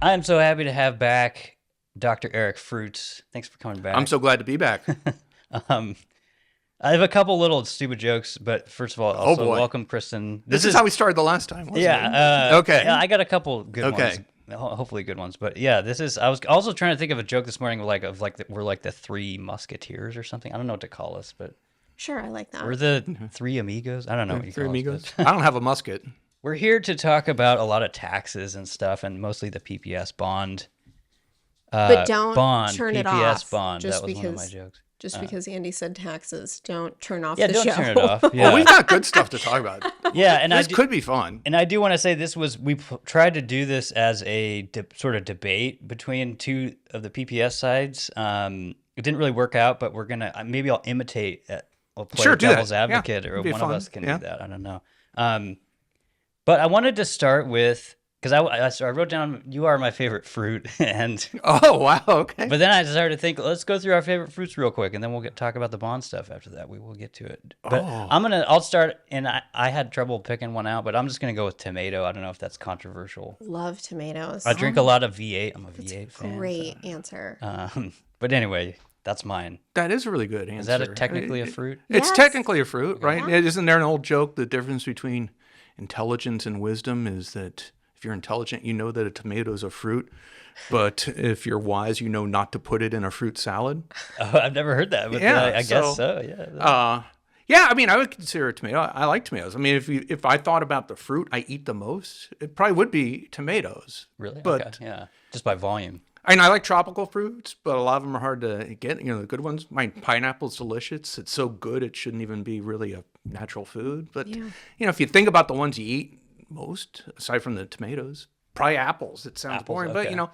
I'm so happy to have back Dr. Eric Fruits. Thanks for coming back. I'm so glad to be back. I have a couple little stupid jokes, but first of all, also welcome, Kristen. This is how we started the last time, wasn't it? Okay. Yeah, I got a couple good ones. Hopefully good ones. But yeah, I was also trying to think of a joke this morning we're like the Three Musketeers or something. I don't know what to call us, but sure, I like that. We're the Three Amigos. I don't know what you call Amigos. us. I don't have a musket. We're here to talk about a lot of taxes and stuff, and mostly the PPS bond. But don't turn PPS it off. Bond. That was one of my jokes. Just because Andy said taxes, don't turn off the show. Yeah, don't turn it off. Yeah. Well, we've got good stuff to talk about. Yeah, and this could be fun. And I do want to say we tried to do this as a sort of debate between two of the PPS sides. It didn't really work out, but we're gonna maybe I'll imitate. I'll play devil's advocate, or one of us can do that. I don't know. But I wanted to start with. Because I wrote down, you are my favorite fruit, and oh wow, okay. But then I started to think, let's go through our favorite fruits real quick, and then we'll talk about the bond stuff after that. We will get to it. But I'll start, and I had trouble picking one out, but I'm just gonna go with tomato. I don't know if that's controversial. Love tomatoes. I drink a lot of V8. I'm a V8 fan. Great answer. But anyway, that's mine. That is a really good answer. Is that technically a fruit? It's technically a fruit, right? Yeah. Isn't there an old joke? The difference between intelligence and wisdom is that if you're intelligent, you know that a tomato is a fruit, but if you're wise, you know not to put it in a fruit salad. Oh, I've never heard that, but I guess so. Yeah. Yeah. I mean, I would consider a tomato. I like tomatoes. I mean, if I thought about the fruit I eat the most, it probably would be tomatoes. Really? But okay. Yeah, just by volume. I mean, I like tropical fruits, but a lot of them are hard to get. You know, the good ones. My pineapple's delicious. It's so good it shouldn't even be really a natural food. But you know, if you think about the ones you eat most, aside from the tomatoes, probably apples. It sounds boring, but you know,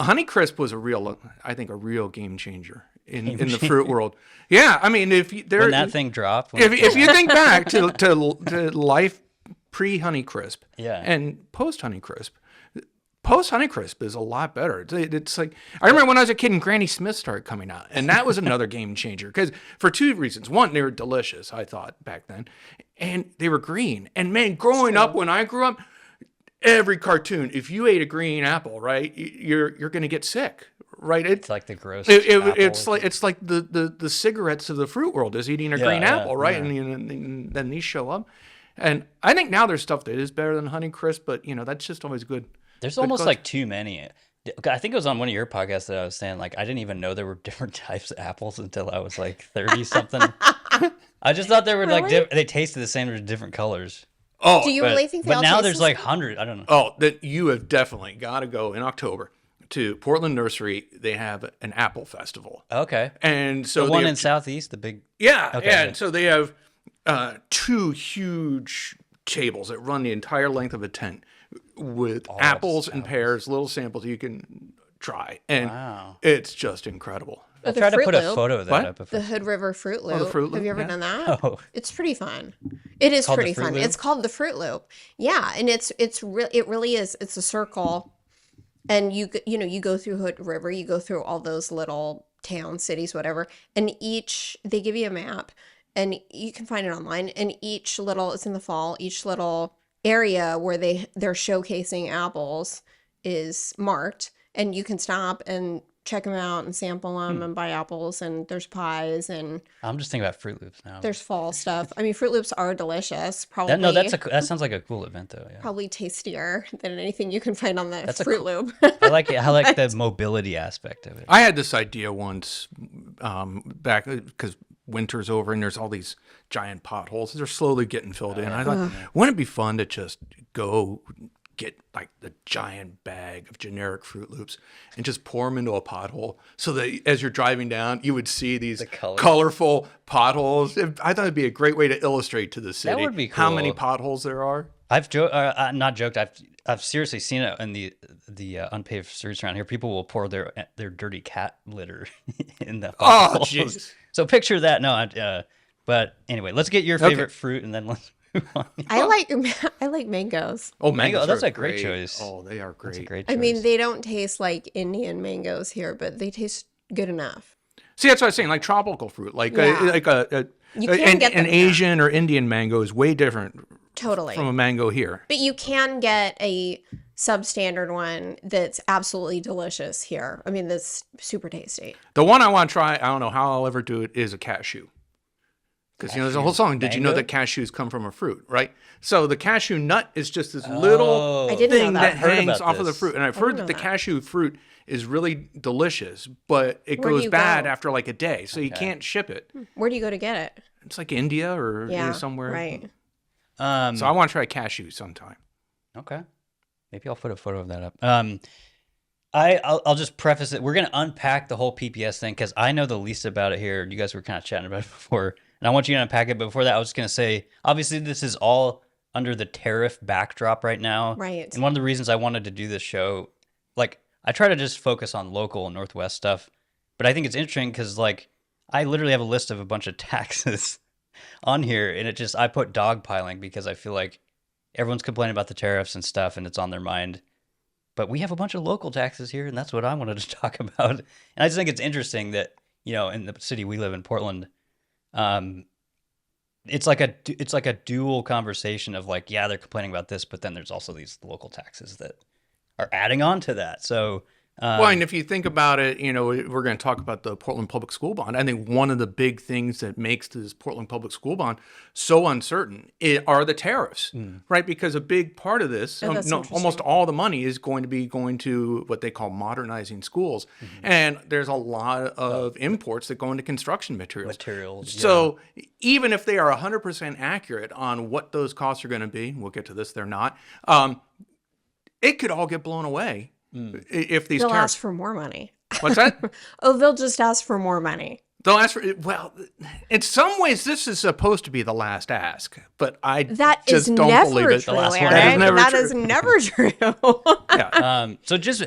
Honeycrisp was a real game changer in the fruit world. Yeah, I mean, when that thing dropped, if you think back to life pre Honeycrisp, and post Honeycrisp. Post Honeycrisp is a lot better. It's like, I remember when I was a kid and Granny Smith started coming out, and that was another game changer because for two reasons. One, they were delicious, I thought back then, and they were green. And man, growing up, when I grew up, every cartoon, if you ate a green apple, right, you're going to get sick, right? It's like the gross. It's like the cigarettes of the fruit world is eating a green apple, right? Yeah. And then these show up, and I think now there's stuff that is better than Honeycrisp, but you know that's just always good. There's almost like too many. I think it was on one of your podcasts that I was saying, like, I didn't even know there were different types of apples until I was like 30 something. I just thought they were like, they tasted the same, but different colors. Oh, do you really think? But now there's like hundreds. I don't know. Oh, that you have definitely got to go in October to Portland Nursery. They have an apple festival. Okay. And so the one in Southeast, the big. Yeah. Okay. And so they have two huge tables that run the entire length of a tent with apples and pears, little samples you can try, and it's just incredible. I'll try to put a photo of that up. The Hood River Fruit Loop. The Fruit Loop. Have you ever done that? Oh. It's pretty fun. It is pretty fun. It's called the Fruit Loop. Yeah, and it really is. It's a circle, and you go through Hood River. You go through all those little towns, cities, whatever, and they give you a map, and you can find it online. And it's in the fall. Each little area where they're showcasing apples is marked, and you can stop and check them out and sample them and buy apples, and there's pies, and I'm just thinking about Fruit Loops now. There's fall stuff. I mean, Fruit Loops are delicious. Probably that sounds like a cool event though. Yeah. Probably tastier than anything you can find on the Fruit Loop. I like it. I like the mobility aspect of it. I had this idea once back because winter's over and there's all these giant potholes. They're slowly getting filled in. I thought, wouldn't it be fun to just go get like the giant bag of generic Fruit Loops and just pour them into a pothole so that as you're driving down, you would see these colorful potholes. I thought it'd be a great way to illustrate to the city how many potholes there are. I've not joked. I've seriously seen it in the unpaved streets around here. People will pour their dirty cat litter in the potholes. Oh, jeez. So picture that. No, but anyway, let's get your favorite fruit and then let's move on. I like mangoes. Oh, mangoes! That's a great choice. Oh, they are great. That's a great choice. I mean, they don't taste like Indian mangoes here, but they taste good enough. See, that's what I was saying. Like tropical fruit, an Asian or Indian mango is way different. Totally. From a mango here. But you can get a substandard one that's absolutely delicious here. I mean, that's super tasty. The one I want to try, I don't know how I'll ever do it, is a cashew. Because, there's a whole song, did you know that cashews come from a fruit, right? So the cashew nut is just this little thing that hangs off of the fruit. And I've heard that the cashew fruit is really delicious, but it goes bad after like a day. So you can't ship it. Where do you go to get it? It's like India or somewhere. Right. So I want to try cashew sometime. Okay. Maybe I'll put a photo of that up. I'll just preface it. We're going to unpack the whole PPS thing because I know the least about it here. You guys were kind of chatting about it before, and I want you to unpack it. But before that, I was just going to say, obviously, this is all under the tariff backdrop right now. Right. And one of the reasons I wanted to do this show, like, I try to just focus on local and Northwest stuff, but I think it's interesting because, like, I literally have a list of a bunch of taxes on here, and I put dogpiling because I feel like everyone's complaining about the tariffs and stuff, and it's on their mind. But we have a bunch of local taxes here, and that's what I wanted to talk about. And I just think it's interesting that, in the city we live in, Portland, it's like a dual conversation of like, yeah, they're complaining about this, but then there's also these local taxes that are adding on to that. So well, and if you think about it, we're going to talk about the Portland Public School Bond. I think one of the big things that makes this Portland Public School Bond so uncertain are the tariffs, right? Because a big part of this, almost all the money is going to what they call modernizing schools. And there's a lot of imports that go into construction materials. So even if they are 100% accurate on what those costs are going to be, we'll get to this, they're not, it could all get blown away. If they'll ask for more money. What's that? They'll just ask for more money. They'll ask for, well, in some ways, this is supposed to be the last ask, but I just don't believe it. That is never true. Yeah. So just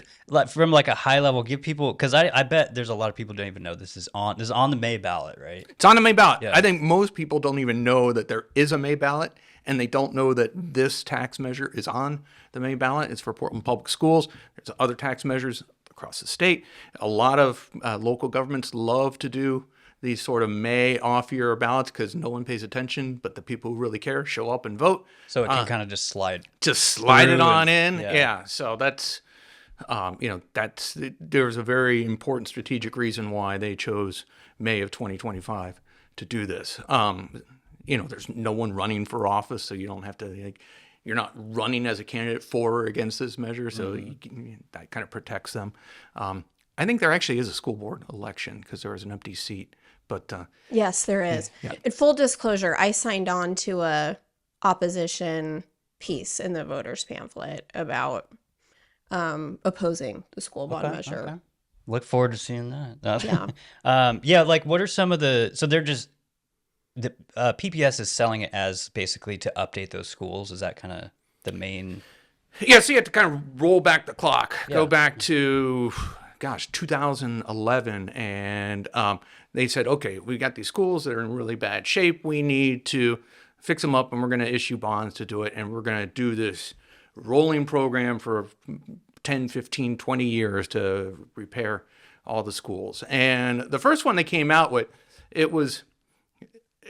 from like a high level, give people, because I bet there's a lot of people who don't even know this is on the May ballot, right? It's on the May ballot. Yeah. I think most people don't even know that there is a May ballot, and they don't know that this tax measure is on the May ballot. It's for Portland Public Schools. There's other tax measures across the state. A lot of local governments love to do these sort of May off-year ballots because no one pays attention, but the people who really care show up and vote. So it can kind of just slide it on in. Yeah. So that's, there's a very important strategic reason why they chose May of 2025 to do this. There's no one running for office, so you don't have to, you're not running as a candidate for or against this measure, so that kind of protects them. I think there actually is a school board election because there was an empty seat, but yes, there is. Yeah. In full disclosure, I signed on to a opposition piece in the voters pamphlet about opposing the school bond measure. Okay. Look forward to seeing that. Yeah. Like, what are some of so they're just. The PPS is selling it as basically to update those schools. Is that kind of the main? Yeah, so you have to kind of roll back the clock, go back to, 2011, and they said, okay, we got these schools that are in really bad shape. We need to fix them up, and we're going to issue bonds to do it, and we're going to do this rolling program for 10, 15, 20 years to repair all the schools. And the first one they came out with, it was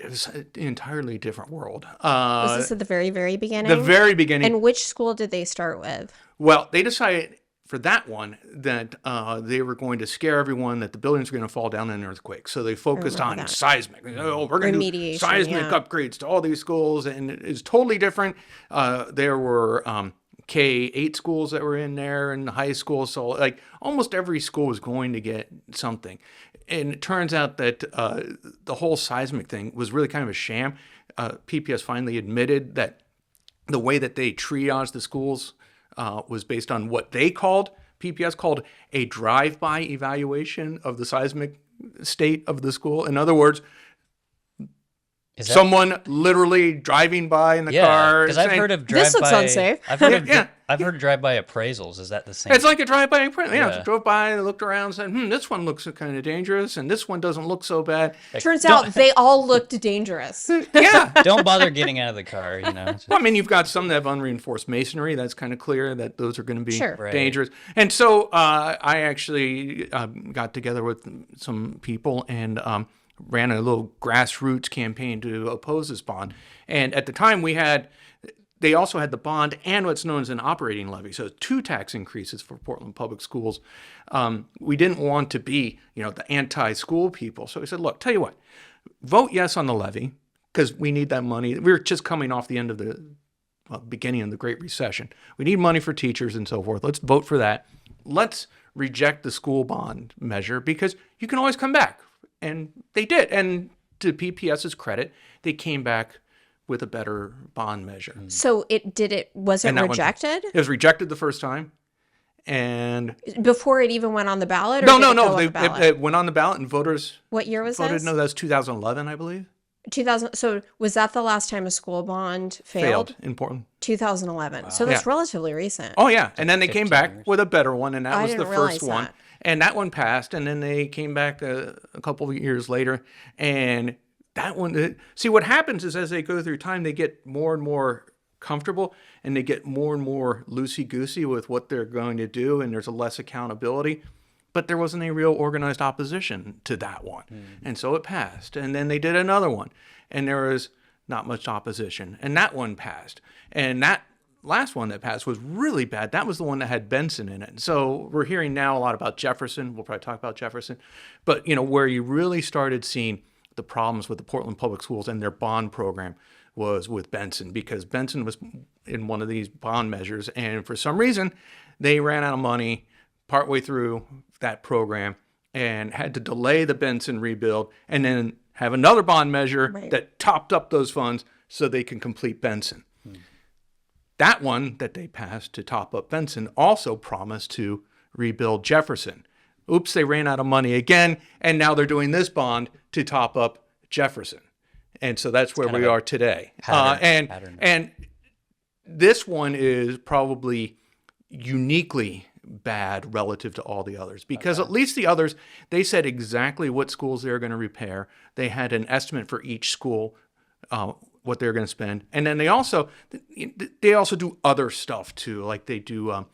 an entirely different world. Was this at the very, very beginning? The very beginning. And which school did they start with? Well, they decided for that one that they were going to scare everyone that the buildings were going to fall down in an earthquake. So they focused on seismic. We're going to do seismic upgrades to all these schools, and it's totally different. There were K-8 schools that were in there and high school. So like almost every school was going to get something. And it turns out that the whole seismic thing was really kind of a sham. PPS finally admitted that the way that they triaged the schools was based on what PPS called a drive-by evaluation of the seismic state of the school. In other words, someone literally driving by in the car. Because I've heard of drive-by. This looks unsafe. I've heard of drive-by appraisals. Is that the same? It's like a drive-by appraisal. Yeah, drove by, looked around, said, this one looks kind of dangerous, and this one doesn't look so bad. Turns out they all looked dangerous. Yeah. Don't bother getting out of the car, Well, I mean, you've got some that have unreinforced masonry. That's kind of clear that those are going to be dangerous. And so I actually got together with some people and ran a little grassroots campaign to oppose this bond. And at the time we had they also had the bond and what's known as an operating levy. So 2 tax increases for Portland Public Schools. We didn't want to be, the anti-school people. So we said, look, tell you what, vote yes on the levy because we need that money. We were just coming off the end of the beginning of the Great Recession. We need money for teachers and so forth. Let's vote for that. Let's reject the school bond measure because you can always come back. And they did. And to PPS's credit, they came back with a better bond measure. So was it rejected? It was rejected the first time. And before it even went on the ballot? No. It went on the ballot and voters What year was voted. this? No, that was 2011, I believe. 2000. So was that the last time a school bond failed? In Portland. 2011. Wow. So that's relatively recent. Oh, yeah. And then they came back with a better one, and that was the first one. That. And that one passed, and then they came back a couple of years later, and that one, see, what happens is as they go through time, they get more and more comfortable and they get more and more loosey-goosey with what they're going to do, and there's less accountability. But there wasn't a real organized opposition to that one. And so it passed. And then they did another one, and there was not much opposition. And that one passed. And that last one that passed was really bad. That was the one that had Benson in it. So we're hearing now a lot about Jefferson. We'll probably talk about Jefferson. But, where you really started seeing the problems with the Portland Public Schools and their bond program was with Benson, because Benson was in one of these bond measures, and for some reason they ran out of money partway through that program and had to delay the Benson rebuild and then have another bond measure that topped up those funds so they can complete Benson. That one that they passed to top up Benson also promised to rebuild Jefferson. Oops, they ran out of money again, and now they're doing this bond to top up Jefferson. And so that's where we are today. And this one is probably uniquely bad relative to all the others, because at least the others, they said exactly what schools they were going to repair. They had an estimate for each school, what they're going to spend. And then they also do other stuff too, like they do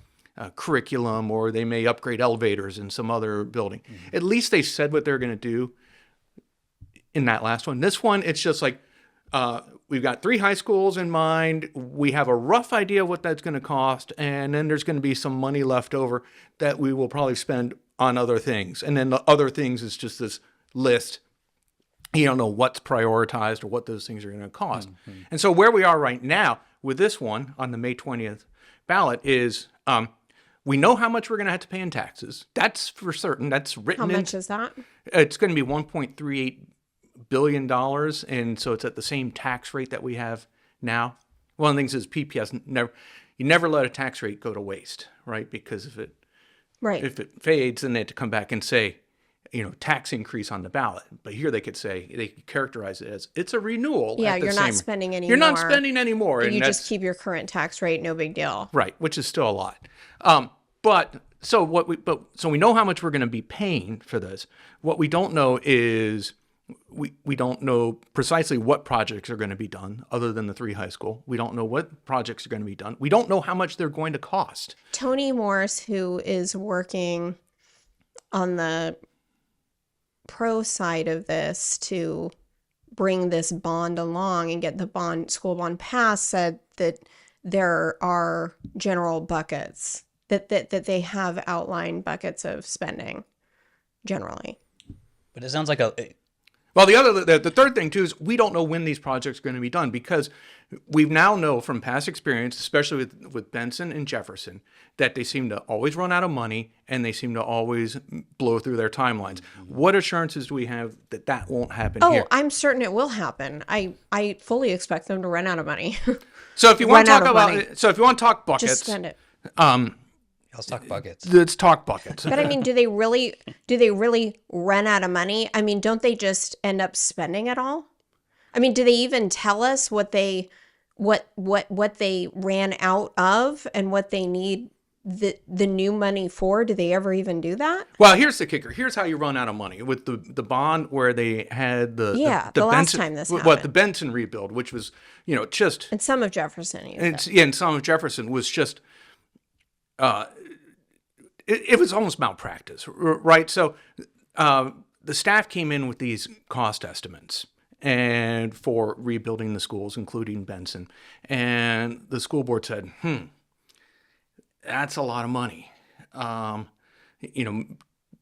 curriculum, or they may upgrade elevators in some other building. Mm-hmm. At least they said what they're going to do in that last one. This one, it's just like, we've got 3 high schools in mind. We have a rough idea of what that's going to cost. And then there's going to be some money left over that we will probably spend on other things. And then the other things is just this list. You don't know what's prioritized or what those things are going to cost. Mm-hmm. And so where we are right now with this one on the May 20th ballot is, we know how much we're going to have to pay in taxes. That's for certain. That's written. How much is that? It's going to be $1.38 billion, and so it's at the same tax rate that we have now. One of the things is PPS never let a tax rate go to waste, right? Because if it fades, then they have to come back and say, tax increase on the ballot. But here they could characterize it as it's a renewal. Yeah, you're not spending any more. You're not spending any more. And you just keep your current tax rate, no big deal. Right, which is still a lot. So we know how much we're going to be paying for this. What we don't know is we don't know precisely what projects are going to be done other than the 3 high school. We don't know what projects are going to be done. We don't know how much they're going to cost. Tony Morse, who is working on the pro side of this to bring this bond along and get the school bond passed, said that there are general buckets, that they have outlined buckets of spending generally. But it sounds like Well, the third thing too is we don't know when these projects are going to be done, because we now know from past experience, especially with Benson and Jefferson, that they seem to always run out of money and they seem to always blow through their timelines. What assurances do we have that that won't happen here? Oh, I'm certain it will happen. I fully expect them to run out of money. So if you want to talk buckets, just spend it. Let's talk buckets. Let's talk buckets. But I mean, do they really run out of money? I mean, don't they just end up spending it all? I mean, do they even tell us what they ran out of and what they need the new money for? Do they ever even do that? Well, here's the kicker. Here's how you run out of money with the bond where they had the last Benson, time this happened. the Benson rebuild, which was just and some of Jefferson. And some of Jefferson was just. It was almost malpractice, right? So the staff came in with these cost estimates, and for rebuilding the schools, including Benson. And the school board said, that's a lot of money. Can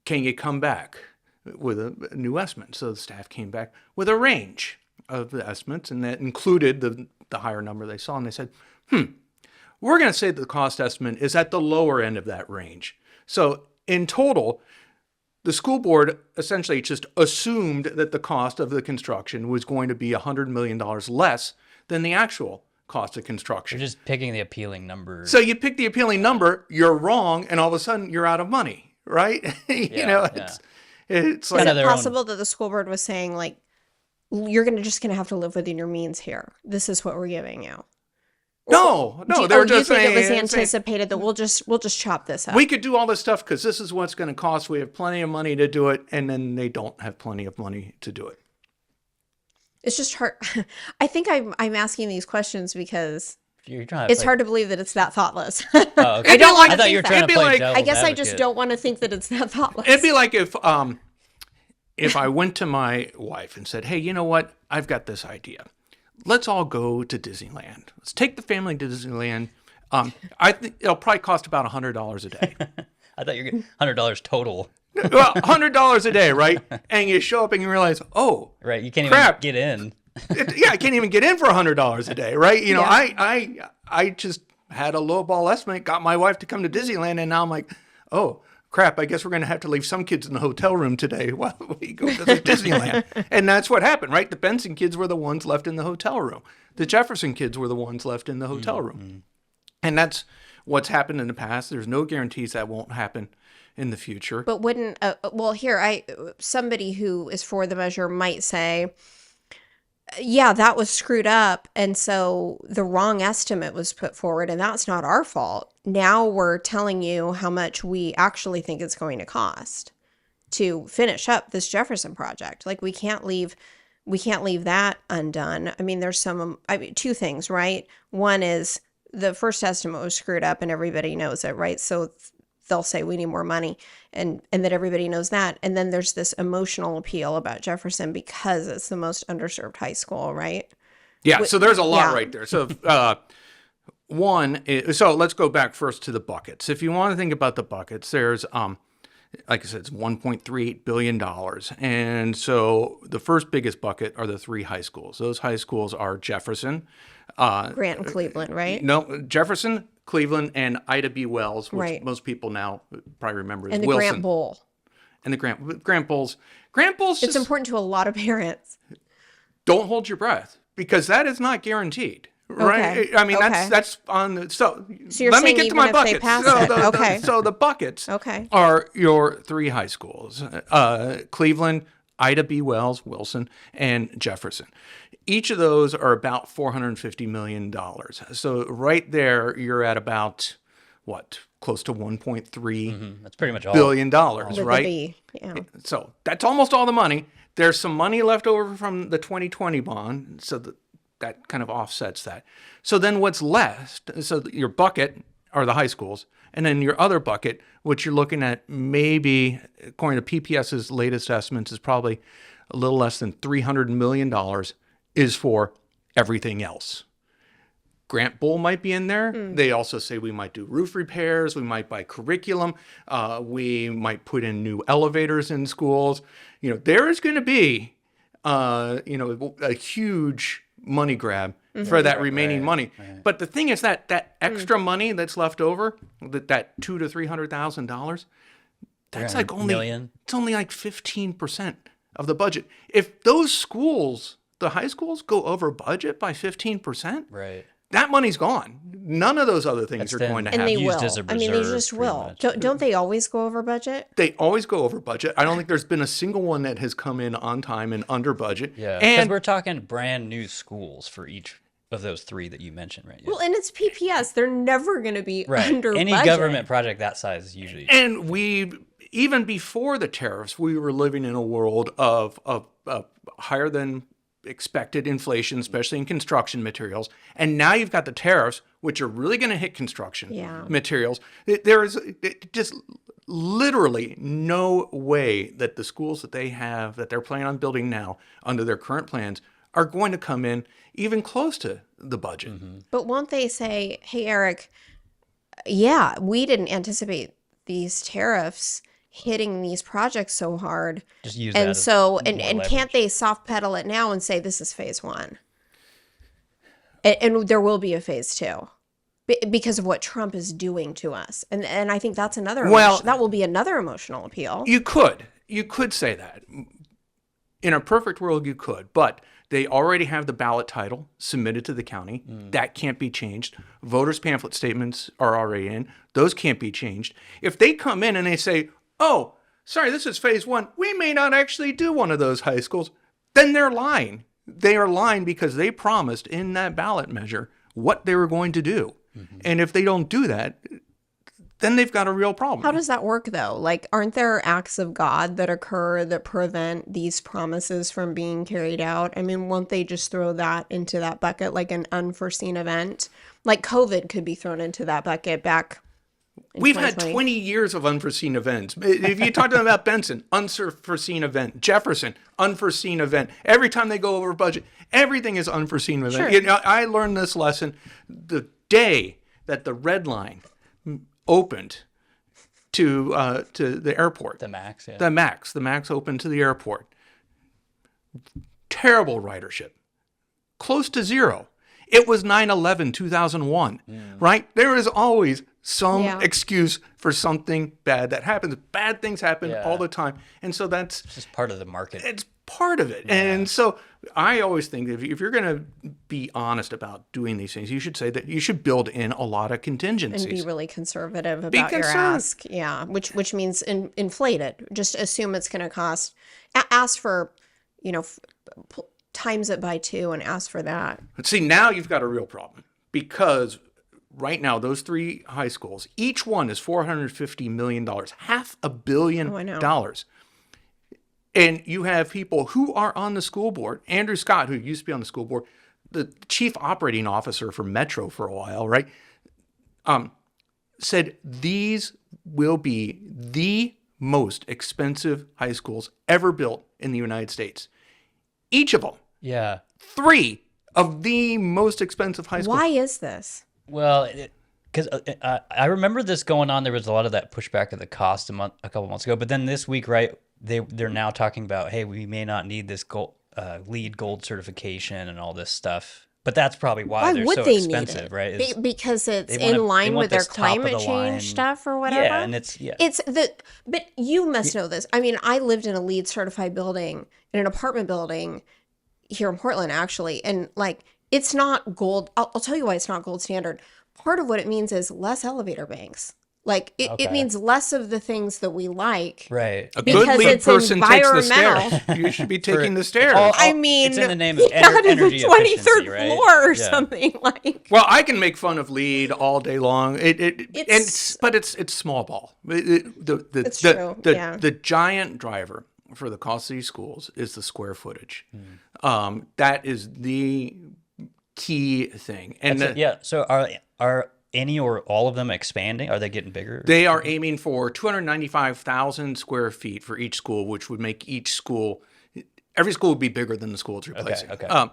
you come back with a new estimate? So the staff came back with a range of the estimates, and that included the higher number they saw. And they said, we're going to say that the cost estimate is at the lower end of that range. So in total, the school board essentially just assumed that the cost of the construction was going to be $100 million less than the actual cost of construction. You're just picking the appealing number. So you pick the appealing number, you're wrong, and all of a sudden you're out of money, right? It's like, is it possible that the school board was saying, like, you're just gonna have to live within your means here. This is what we're giving you. No, they're just saying. It was anticipated that we'll just chop this up. We could do all this stuff because this is what's going to cost. We have plenty of money to do it, and then they don't have plenty of money to do it. It's just hard. I think I'm asking these questions because it's hard to believe that it's that thoughtless. Oh, okay. I don't want to. I thought you were trying to play devil's I guess advocate. I just don't want to think that it's that thoughtless. It'd be like if I went to my wife and said, "Hey, you know what? I've got this idea. Let's all go to Disneyland. Let's take the family to Disneyland. I think it'll probably cost about $100 a day." I thought you were getting $100 total. Well, $100 a day, right? And you show up and you realize, right, you can't crap. even get in. I can't even get in for $100 a day, right? I just had a lowball estimate, got my wife to come to Disneyland, and now I'm like, oh, crap, I guess we're going to have to leave some kids in the hotel room today while we go visit Disneyland. And that's what happened, right? The Benson kids were the ones left in the hotel room. The Jefferson kids were the ones left in the hotel room. And that's what's happened in the past. There's no guarantees that won't happen in the future. But wouldn't, somebody who is for the measure might say, yeah, that was screwed up. And so the wrong estimate was put forward, and that's not our fault. Now we're telling you how much we actually think it's going to cost to finish up this Jefferson project. Like, we can't leave that undone. I mean, there's two things, right? One is the first estimate was screwed up and everybody knows it, right? So they'll say we need more money, and that everybody knows that. And then there's this emotional appeal about Jefferson because it's the most underserved high school, right? Yeah, so there's a lot right there. So so let's go back first to the buckets. If you want to think about the buckets, there's like I said, it's $1.38 billion. And so the first biggest bucket are the three high schools. Those high schools are Jefferson, Grant and Cleveland, right? No, Jefferson, Cleveland, and Ida B. Wells, which most people now probably remember as and the Wilson. Grant Bowl. And the Grant Bowls. Grant Bowls It's important to a lot of parents. Don't hold your breath, because that is not guaranteed. Right? Okay. I mean, that's on the, so you're let me saying get to my buckets. Okay. So the buckets are your three high schools, Cleveland, Ida B. Wells, Wilson, and Jefferson. Each of those are about $450 million. So right there, you're at about, close to $1.3 That's pretty much all billion dollars, right? Yeah. So that's almost all the money. There's some money left over from the 2020 bond, so that kind of offsets that. So then what's left, so your bucket are the high schools, and then your other bucket, which you're looking at maybe, according to PPS's latest estimates, is probably a little less than $300 million, is for everything else. Grant Bowl might be in there. They also say we might do roof repairs, we might buy curriculum, we might put in new elevators in schools. There is going to be, a huge money grab for that remaining money. Right. But the thing is that extra money that's left over, that $200,000 to $300,000, that's like it's only like 15% of the budget. If those schools, the high schools, go over budget by 15%, right, that money's gone. None of those other things are going to happen. And they will. I mean, they just will. Don't they always go over budget? They always go over budget. I don't think there's been a single one that has come in on time and under budget. Yeah, because we're talking brand new schools for each of those three that you mentioned, right? Well, and it's PPS. They're never going to be under Any budget. government project that size is usually. And even before the tariffs, we were living in a world of higher than expected inflation, especially in construction materials. And now you've got the tariffs, which are really going to hit construction materials. There is just literally no way that the schools that they're planning on building now under their current plans are going to come in even close to the budget. Mm-hmm. But won't they say, hey, Eric, yeah, we didn't anticipate these tariffs hitting these projects so hard. Just use and that so as and can't they soft pedal it now and say this is phase one? And there will be a phase two because of what Trump is doing to us. And I think that's another that will be another emotional appeal. You could say that. In a perfect world you could, but they already have the ballot title submitted to the county. That can't be changed. Voters' pamphlet statements are already in. Those can't be changed. If they come in and they say, oh, sorry, this is phase one, we may not actually do one of those high schools, then they're lying. They are lying because they promised in that ballot measure what they were going to do. And if they don't do that, then they've got a real problem. How does that work, though? Like, aren't there acts of God that occur that prevent these promises from being carried out? I mean, won't they just throw that into that bucket like an unforeseen event? Like COVID could be thrown into that bucket back in We've had 20 years of unforeseen events. If you talk to them about Benson, unforeseen event. Jefferson, unforeseen event. Every time they go over budget, everything is unforeseen event. Sure. You know, I learned this lesson the day that the Red Line opened to the airport. The MAX, yeah. The MAX opened to the airport. Terrible ridership. Close to zero. It was 9/11, 2001, right? There is always some excuse for something bad that happens. Bad things happen all the time. And so that's just part of the market. It's part of it. Yeah. And so I always think that if you're going to be honest about doing these things, you should say that you should build in a lot of contingencies. And be really conservative about your ask. Yeah, which means inflate it. Just assume it's going to cost. Ask for, times it by 2 and ask for that. But see, now you've got a real problem because right now those 3 high schools, each one is $450 million, $500 million. And you have people who are on the school board. Andrew Scott, who used to be on the school board, the chief operating officer for Metro for a while, right? Said these will be the most expensive high schools ever built in the United States. Each of them. Yeah. 3 of the most expensive high schools. Why is this? Well, because I remember this going on. There was a lot of that pushback of the cost a couple months ago. But then this week, right, they're now talking about, hey, we may not need this LEED gold certification and all this stuff. But that's probably why they're so expensive, right? Because it's in line with their climate change stuff or whatever. Yeah, and but you must know this. I mean, I lived in a LEED certified building, in an apartment building here in Portland, actually, and like it's not gold. I'll tell you why it's not gold standard. Part of what it means is less elevator banks. Like it means less of the things that we like. Right. A good LEED person takes the stairs. You should be taking the stairs. I mean, it's in the name of energy the 23rd efficiency, right? floor or something like. Well, I can make fun of LEED all day long. But it's small ball. It's true. The giant driver for the cost of these schools is the square footage. That is the key thing. And so are any or all of them expanding? Are they getting bigger? They are aiming for 295,000 square feet for each school, which would make every school would be bigger than the school it's replacing. Okay.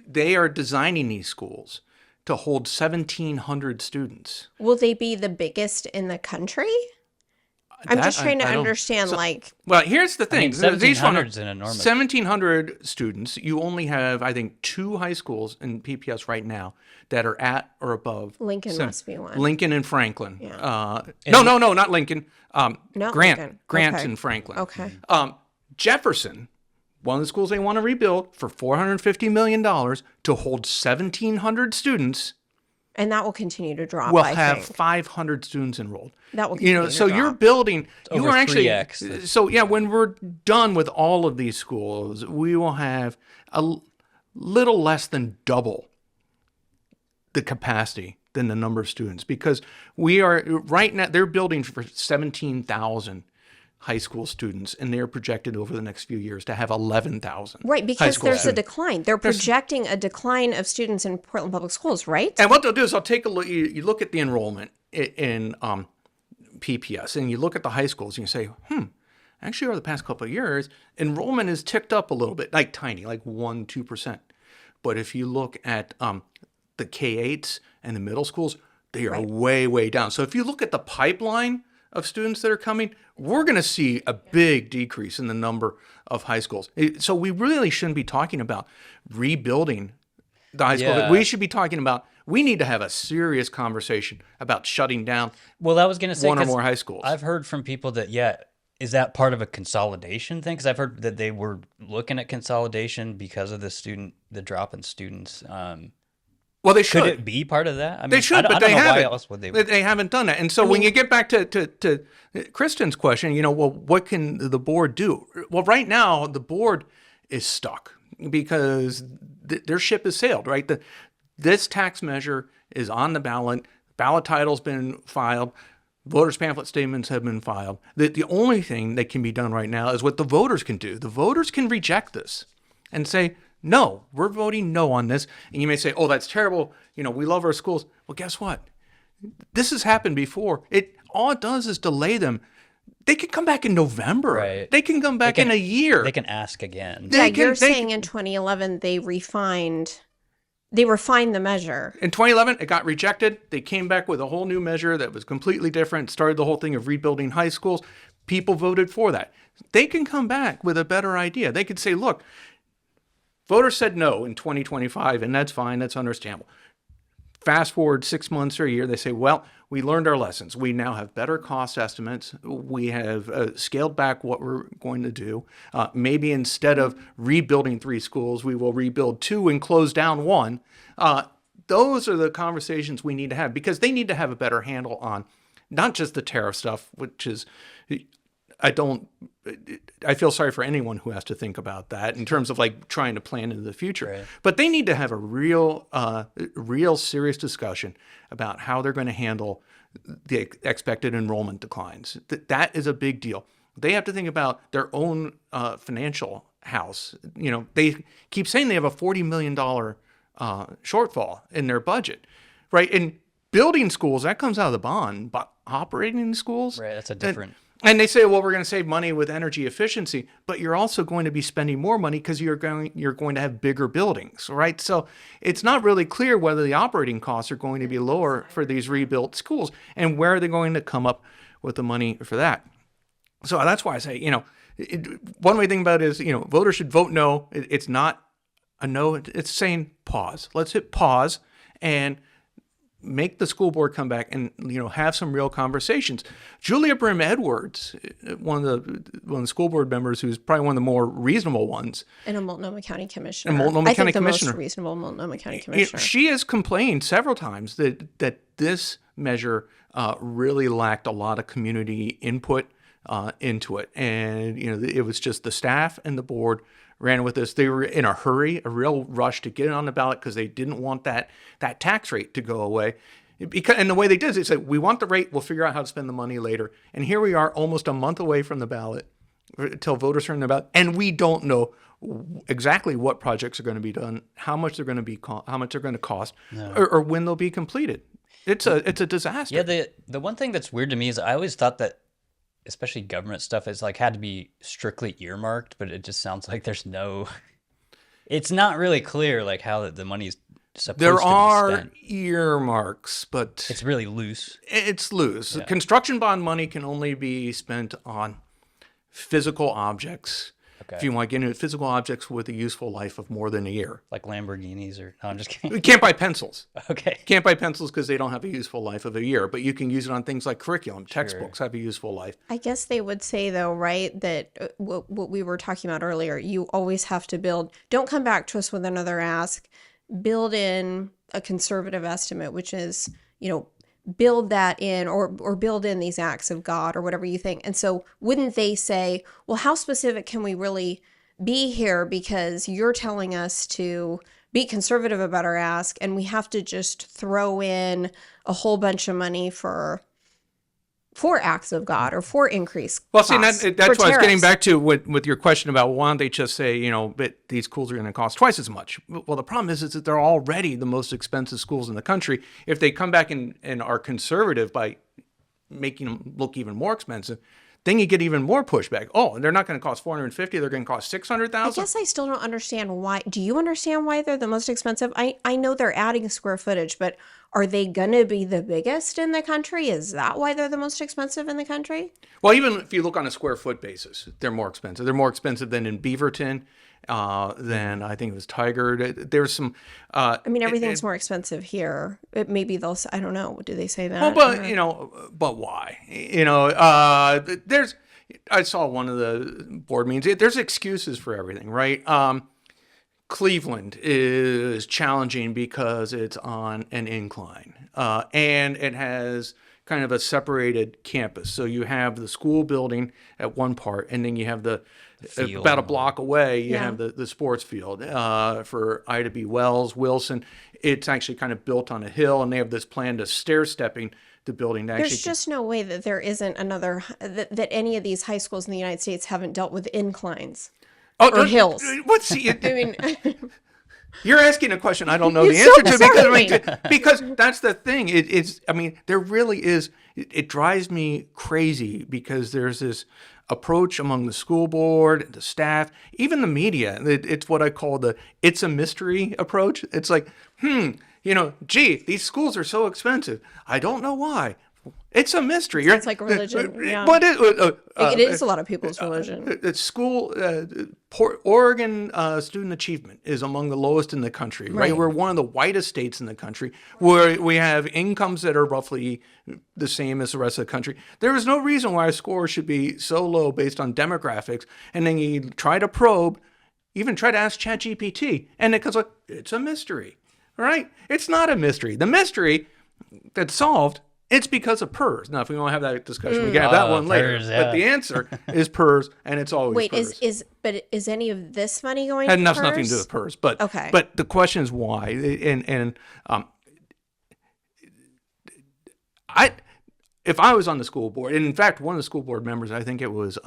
They are designing these schools to hold 1,700 students. Will they be the biggest in the country? I'm just trying to understand, Well, here's the thing. 1,700 is an enormous. 1,700 students. You only have, I think, 2 high schools in PPS right now that are at or above. Lincoln must be one. Lincoln and Franklin. Yeah. No, not Lincoln. No, Grant. Lincoln. Grant and Franklin. Okay. Jefferson, one of the schools they want to rebuild for $450 million to hold 1,700 students. And that will continue to drop. We'll have 500 students enrolled. That will continue to so drop. You're building. You are actually 3x. So yeah, when we're done with all of these schools, we will have a little less than double the capacity than the number of students because we are right now. They're building for 17,000 high school students, and they're projected over the next few years to have 11,000. Right, because there's a decline. They're projecting a decline of students in Portland Public Schools, right? And what they'll do is they'll take a look. You look at the enrollment in PPS, and you look at the high schools, and you say, actually, over the past couple of years, enrollment has ticked up a little bit, like tiny, like 1-2%. But if you look at the K-8s and the middle schools, they are way, way down. So if you look at the pipeline of students that are coming, we're going to see a big decrease in the number of high schools. So we really shouldn't be talking about rebuilding the high school. We should be talking about, we need to have a serious conversation about shutting down I was going to say, one or more high schools. I've heard from people that, is that part of a consolidation thing? Because I've heard that they were looking at consolidation because of the drop in students. Well, they should. Could it be part of that? I mean, they should, but they haven't. Why else would they? They haven't done that. And so when you get back to Kristen's question, what can the board do? Well, right now, the board is stuck because their ship has sailed, right? This tax measure is on the ballot. Ballot title's been filed. Voters' pamphlet statements have been filed. The only thing that can be done right now is what the voters can do. The voters can reject this and say, no, we're voting no on this. And you may say, oh, that's terrible. We love our schools. Well, guess what? This has happened before. All it does is delay them. They can come back in November. Right. They can come back in a year. They can ask again. You're saying in 2011 they refined the measure. In 2011, it got rejected. They came back with a whole new measure that was completely different, started the whole thing of rebuilding high schools. People voted for that. They can come back with a better idea. They could say, look, voters said no in 2025, and that's fine. That's understandable. Fast forward 6 months or a year, they say, well, we learned our lessons. We now have better cost estimates. We have scaled back what we're going to do. Maybe instead of rebuilding 3 schools, we will rebuild 2 and close down 1. Those are the conversations we need to have because they need to have a better handle on not just the tariff stuff, which is, I feel sorry for anyone who has to think about that in terms of like trying to plan into the future. Right. But they need to have a real serious discussion about how they're going to handle the expected enrollment declines. That is a big deal. They have to think about their own financial house. They keep saying they have a $40 million shortfall in their budget, right? And building schools, that comes out of the bond, but operating schools, right? That's a different. And they say, well, we're going to save money with energy efficiency, but you're also going to be spending more money because you're going to have bigger buildings, right? So it's not really clear whether the operating costs are going to be lower for these rebuilt schools and where are they going to come up with the money for that. So that's why I say, one way to think about it is, voters should vote no. It's not a no. It's saying pause. Let's hit pause and make the school board come back and have some real conversations. Julia Brim Edwards, one of the school board members, who's probably one of the more reasonable ones, and a Multnomah County commissioner. The most reasonable Multnomah County commissioner. She has complained several times that this measure really lacked a lot of community input into it, and it was just the staff and the board ran with this. They were in a hurry, a real rush to get it on the ballot because they didn't want that tax rate to go away. And the way they did is they said, we want the rate, we'll figure out how to spend the money later. And here we are almost a month away from the ballot until voters are in the ballot. And we don't know exactly what projects are going to be done, how much they're going to cost, or when they'll be completed. It's a disaster. Yeah, the one thing that's weird to me is I always thought that especially government stuff is had to be strictly earmarked, but it just sounds like it's not really clear how the money is supposed to be spent. There are earmarks, but it's really loose. It's loose. Yeah. Construction bond money can only be spent on physical objects. Okay. If you want to get into physical objects with a useful life of more than a year. Like Lamborghinis no, I'm just kidding. You can't buy pencils. Okay. Can't buy pencils because they don't have a useful life of a year, but you can use it on things like curriculum. Sure. Textbooks have a useful life. I guess they would say, though, right, that what we were talking about earlier, you always have to don't come back to us with another ask, build in a conservative estimate, which is, build that in or build in these acts of God or whatever you think. And so wouldn't they say, well, how specific can we really be here because you're telling us to be conservative about our ask and we have to just throw in a whole bunch of money for for acts of God or for increased Well, see, costs, that's what I was getting back to with your question about why don't they just say, but these schools are going to cost twice as much. Well, the problem is that they're already the most expensive schools in the country. If they come back and are conservative by making them look even more expensive, then you get even more pushback. Oh, and they're not going to cost $450; they're going to cost $600,000. I guess I still don't understand why. Do you understand why they're the most expensive? I know they're adding square footage, but are they going to be the biggest in the country? Is that why they're the most expensive in the country? Well, even if you look on a square foot basis, they're more expensive. They're more expensive than in Beaverton, than I think it was Tiger. There's some. Everything's more expensive here. Maybe they'll. I don't know. Do they say that? Well, but why? There's. I saw one of the board meetings. There's excuses for everything, right? Cleveland is challenging because it's on an incline, and it has kind of a separated campus. So you have the school building at one part, and then you have the about a block away, you have the sports field. For Ida B. Wells, Wilson, it's actually kind of built on a hill, and they have this plan to stair-stepping the building. There's just no way that there isn't another, that any of these high schools in the United States haven't dealt with inclines or hills. What's You're asking a question I don't know the answer to because that's the thing. There really is. It drives me crazy because there's this approach among the school board, the staff, even the media. It's what I call it's a mystery approach. It's like, these schools are so expensive. I don't know why. It's a mystery. It's like religion. Yeah. It is a lot of people's religion. Oregon student achievement is among the lowest in the country, right? We're one of the whitest states in the country where we have incomes that are roughly the same as the rest of the country. There is no reason why a score should be so low based on demographics. And then you try to probe, even try to ask ChatGPT, and it goes like, it's a mystery, right? It's not a mystery. The mystery that's solved, it's because of PERS. Now, if we want to have that discussion, we can have that one later. PERS, yeah. But the answer is PERS, and it's always PERS. Is any of this money going to PERS? Has nothing to do with PERS. But, okay. But the question is why. If I was on the school board, and in fact, one of the school board members, I think it was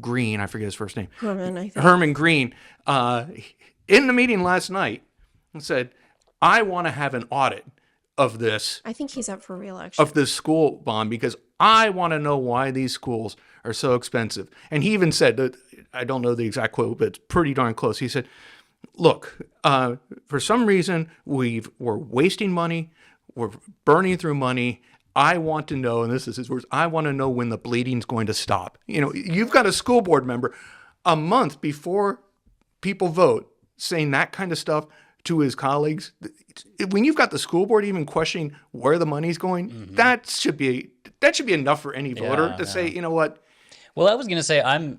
Green, I forget his first name. Herman Green, in the meeting last night, said, I want to have an audit of this. I think he's up for re-election. Of this school bond, because I want to know why these schools are so expensive. And he even said that, I don't know the exact quote, but it's pretty darn close. He said, look, for some reason, we're wasting money, we're burning through money. I want to know, and this is his words, I want to know when the bleeding's going to stop. You've got a school board member a month before people vote saying that kind of stuff to his colleagues. When you've got the school board even questioning where the money's going, that should be enough for any voter to say, you know what? Well, I was going to say and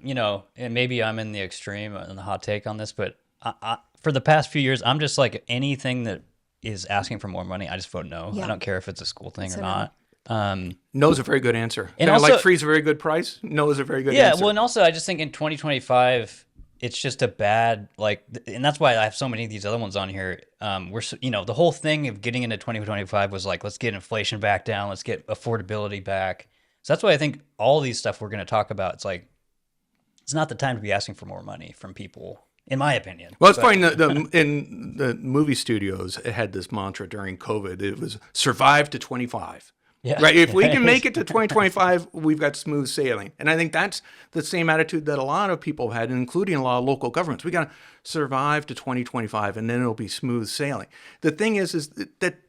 maybe I'm in the extreme and the hot take on this, but I, for the past few years, I'm just like anything that is asking for more money, I just vote no. Yeah. I don't care if it's a school thing or not. No is a very good answer. And also, free is a very good price. No is a very good answer. Yeah, well, and also I just think in 2025, it's just a bad, and that's why I have so many of these other ones on here. The whole thing of getting into 2025 was like, let's get inflation back down, let's get affordability back. So that's why I think all these stuff we're going to talk about, it's like, it's not the time to be asking for more money from people, in my opinion. Well, it's funny, in the movie studios, it had this mantra during COVID. It was survive to 25. Yeah. Right. If we can make it to 2025, we've got smooth sailing. And I think that's the same attitude that a lot of people had, including a lot of local governments. We got to survive to 2025, and then it'll be smooth sailing. The thing is that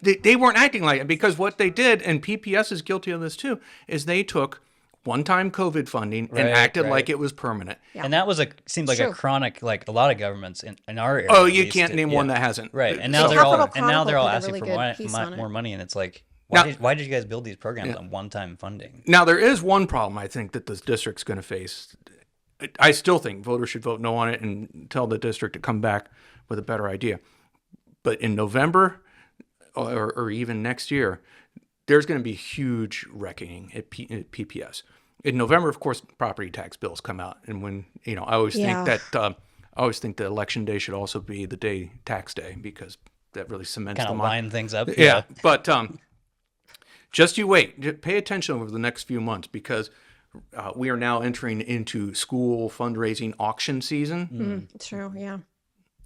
they weren't acting like it, because what they did, and PPS is guilty of this too, is they took one-time COVID funding and acted like it was permanent. Yeah. And that seemed like a chronic, like a lot of governments in our area. Oh, you can't name one that hasn't. Right. And now they're all asking for more money, and it's like, why did you guys build these programs on one-time funding? Now, there is one problem I think that the district's going to face. I still think voters should vote no on it and tell the district to come back with a better idea. But in November or even next year, there's going to be huge reckoning at PPS. In November, of course, property tax bills come out. And when, I always think that election day should also be the tax day, because that really cements kind of line things up. Yeah. But Just you wait. Pay attention over the next few months because we are now entering into school fundraising auction season. True, yeah.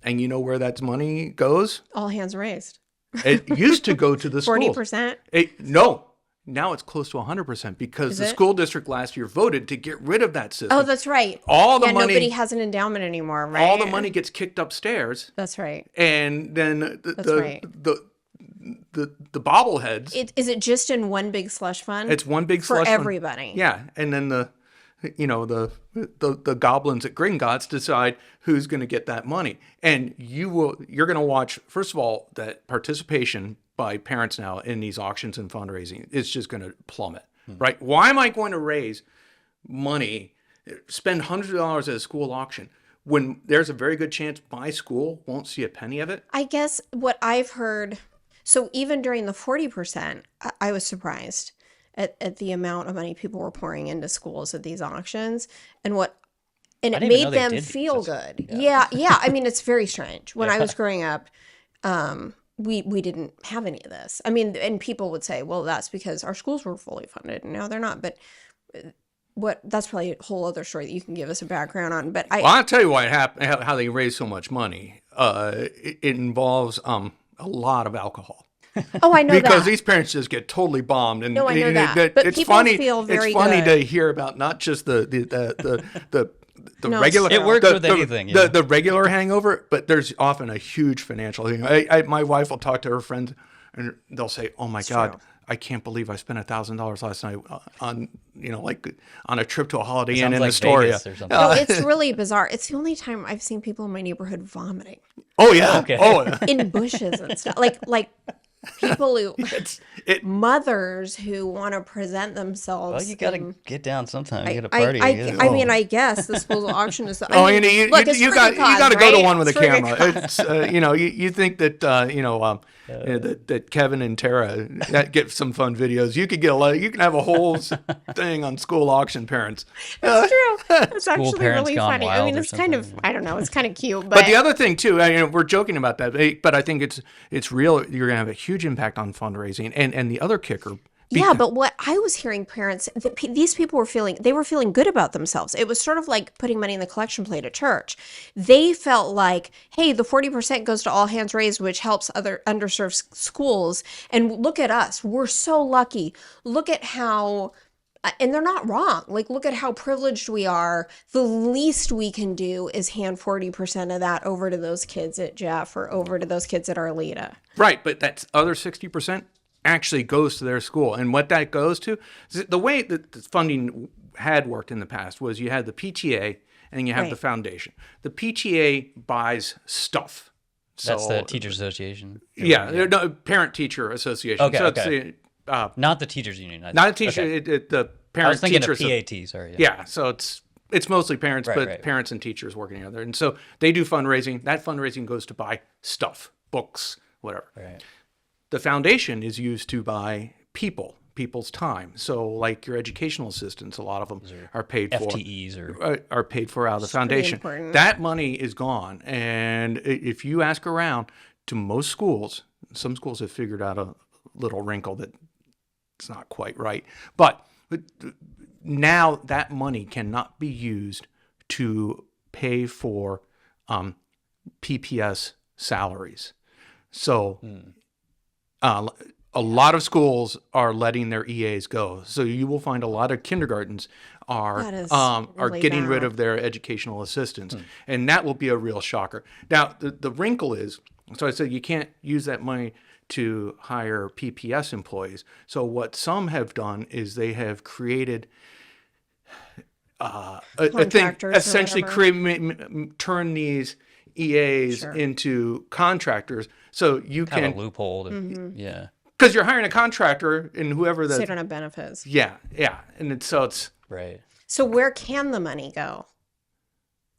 And you know where that money goes? All hands raised. It used to go to the schools. 40%? No. Now it's close to 100% because the school district last year voted to get rid of that system. Oh, that's right. All the money. Nobody has an endowment anymore, right? All the money gets kicked upstairs. That's right. And then the bobbleheads. Is it just in one big slush fund? It's one big slush fund. For everybody. Yeah. And then the goblins at Gringotts decide who's going to get that money. And you're going to watch, first of all, that participation by parents now in these auctions and fundraising is just going to plummet, right? Why am I going to raise money, spend hundreds of dollars at a school auction when there's a very good chance my school won't see a penny of it? I guess what I've heard, so even during the 40%, I was surprised at the amount of money people were pouring into schools at these auctions, and it made them feel good. Yeah. I mean, it's very strange. When I was growing up, we didn't have any of this. I mean, and people would say, well, that's because our schools were fully funded. No, they're not. But that's probably a whole other story that you can give us a background on. But I'll tell you why it happened, how they raised so much money. It involves a lot of alcohol. Oh, I know that. Because these parents just get totally bombed. And no, I know that. But it's people funny, feel very It's funny good. to hear about not just the regular. It works with anything. The regular hangover, but there's often a huge financial thing. My wife will talk to her friends, and they'll say, "Oh my God, true. I can't believe I spent $1,000 last night on on a trip to a Holiday Inn in Astoria." No, it's really bizarre. It's the only time I've seen people in my neighborhood vomiting. Oh yeah. Okay. Oh yeah. In bushes and stuff. Like people who mothers who want to present themselves. Well, you got to get down sometime. You got to party. I mean, I guess the school auction is. You got to go to one with a camera. It's you think that that Kevin and Tara get some fun videos. You could you can have a whole thing on school auction parents. That's true. It's actually parents really gone funny. wild I mean, or it's kind of it's kind of cute. But the other thing too, we're joking about that, but I think it's real. You're gonna have a huge impact on fundraising, and the other kicker. Yeah, but what I was hearing parents, these people were feeling good about themselves. It was sort of like putting money in the collection plate at church. They felt like, hey, the 40% goes to all hands raised, which helps other underserved schools. And look at us. We're so lucky. Look at how, and they're not wrong. Like, look at how privileged we are. The least we can do is hand 40% of that over to those kids at Jeff or over to those kids at Arleta. Right, but that's other 60%. Actually goes to their school. And what that goes to, the way that the funding had worked in the past was you had the PTA and you have the foundation. The PTA buys stuff. That's the Teachers Association? Yeah, no, Parent-Teacher Association. Okay, so okay. Not the Teachers Union. Not a teacher, the Parent-Teacher. I was thinking of PAT, sorry. Yeah, so it's mostly parents, but parents and teachers working together. And so they do fundraising. That fundraising goes to buy stuff, books, whatever. Right. The foundation is used to buy people's time. So like your educational assistants, a lot of them are paid for. FTEs are paid for out of the foundation. That money is gone. And if you ask around to most schools, some schools have figured out a little wrinkle that it's not quite right. But now that money cannot be used to pay for PPS salaries. So a lot of schools are letting their EAs go. So you will find a lot of kindergartens are getting rid of their educational assistants. And that will be a real shocker. Now, the wrinkle is, so I said you can't use that money to hire PPS employees. So what some have done is they have created a thing, essentially turn these EAs into contractors. So you can have a loophole. Yeah. Because you're hiring a contractor and whoever so you don't have benefits. Yeah. And it's right. So where can the money go?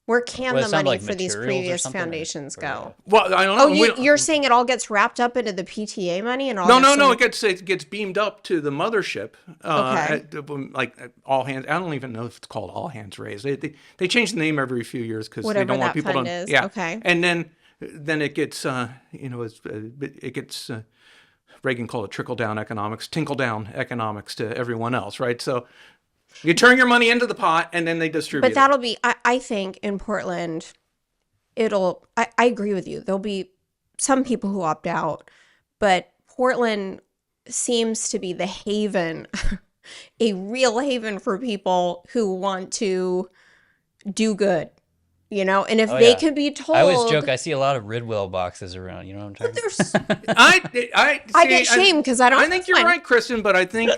Where can the money for these previous foundations go? Well, I don't know. Oh, you're saying it all gets wrapped up into the PTA money and all? No. It gets beamed up to the mothership. Like all hands. I don't even know if it's called all hands raised. They change the name every few years because they don't want people to. Yeah. Okay. And then it gets it gets Reagan called it trickle-down economics, tinkle-down economics to everyone else, right? So you turn your money into the pot, and then they distribute But that'll be, I think, in Portland, I agree with you. There'll be some people who opt out, but Portland seems to be the haven, a real haven for people who want to do good. And if they can be told, I always joke. I see a lot of Ridwell boxes around. You know what I'm talking about? I get shamed because I don't. I think you're right, Kristen, but I think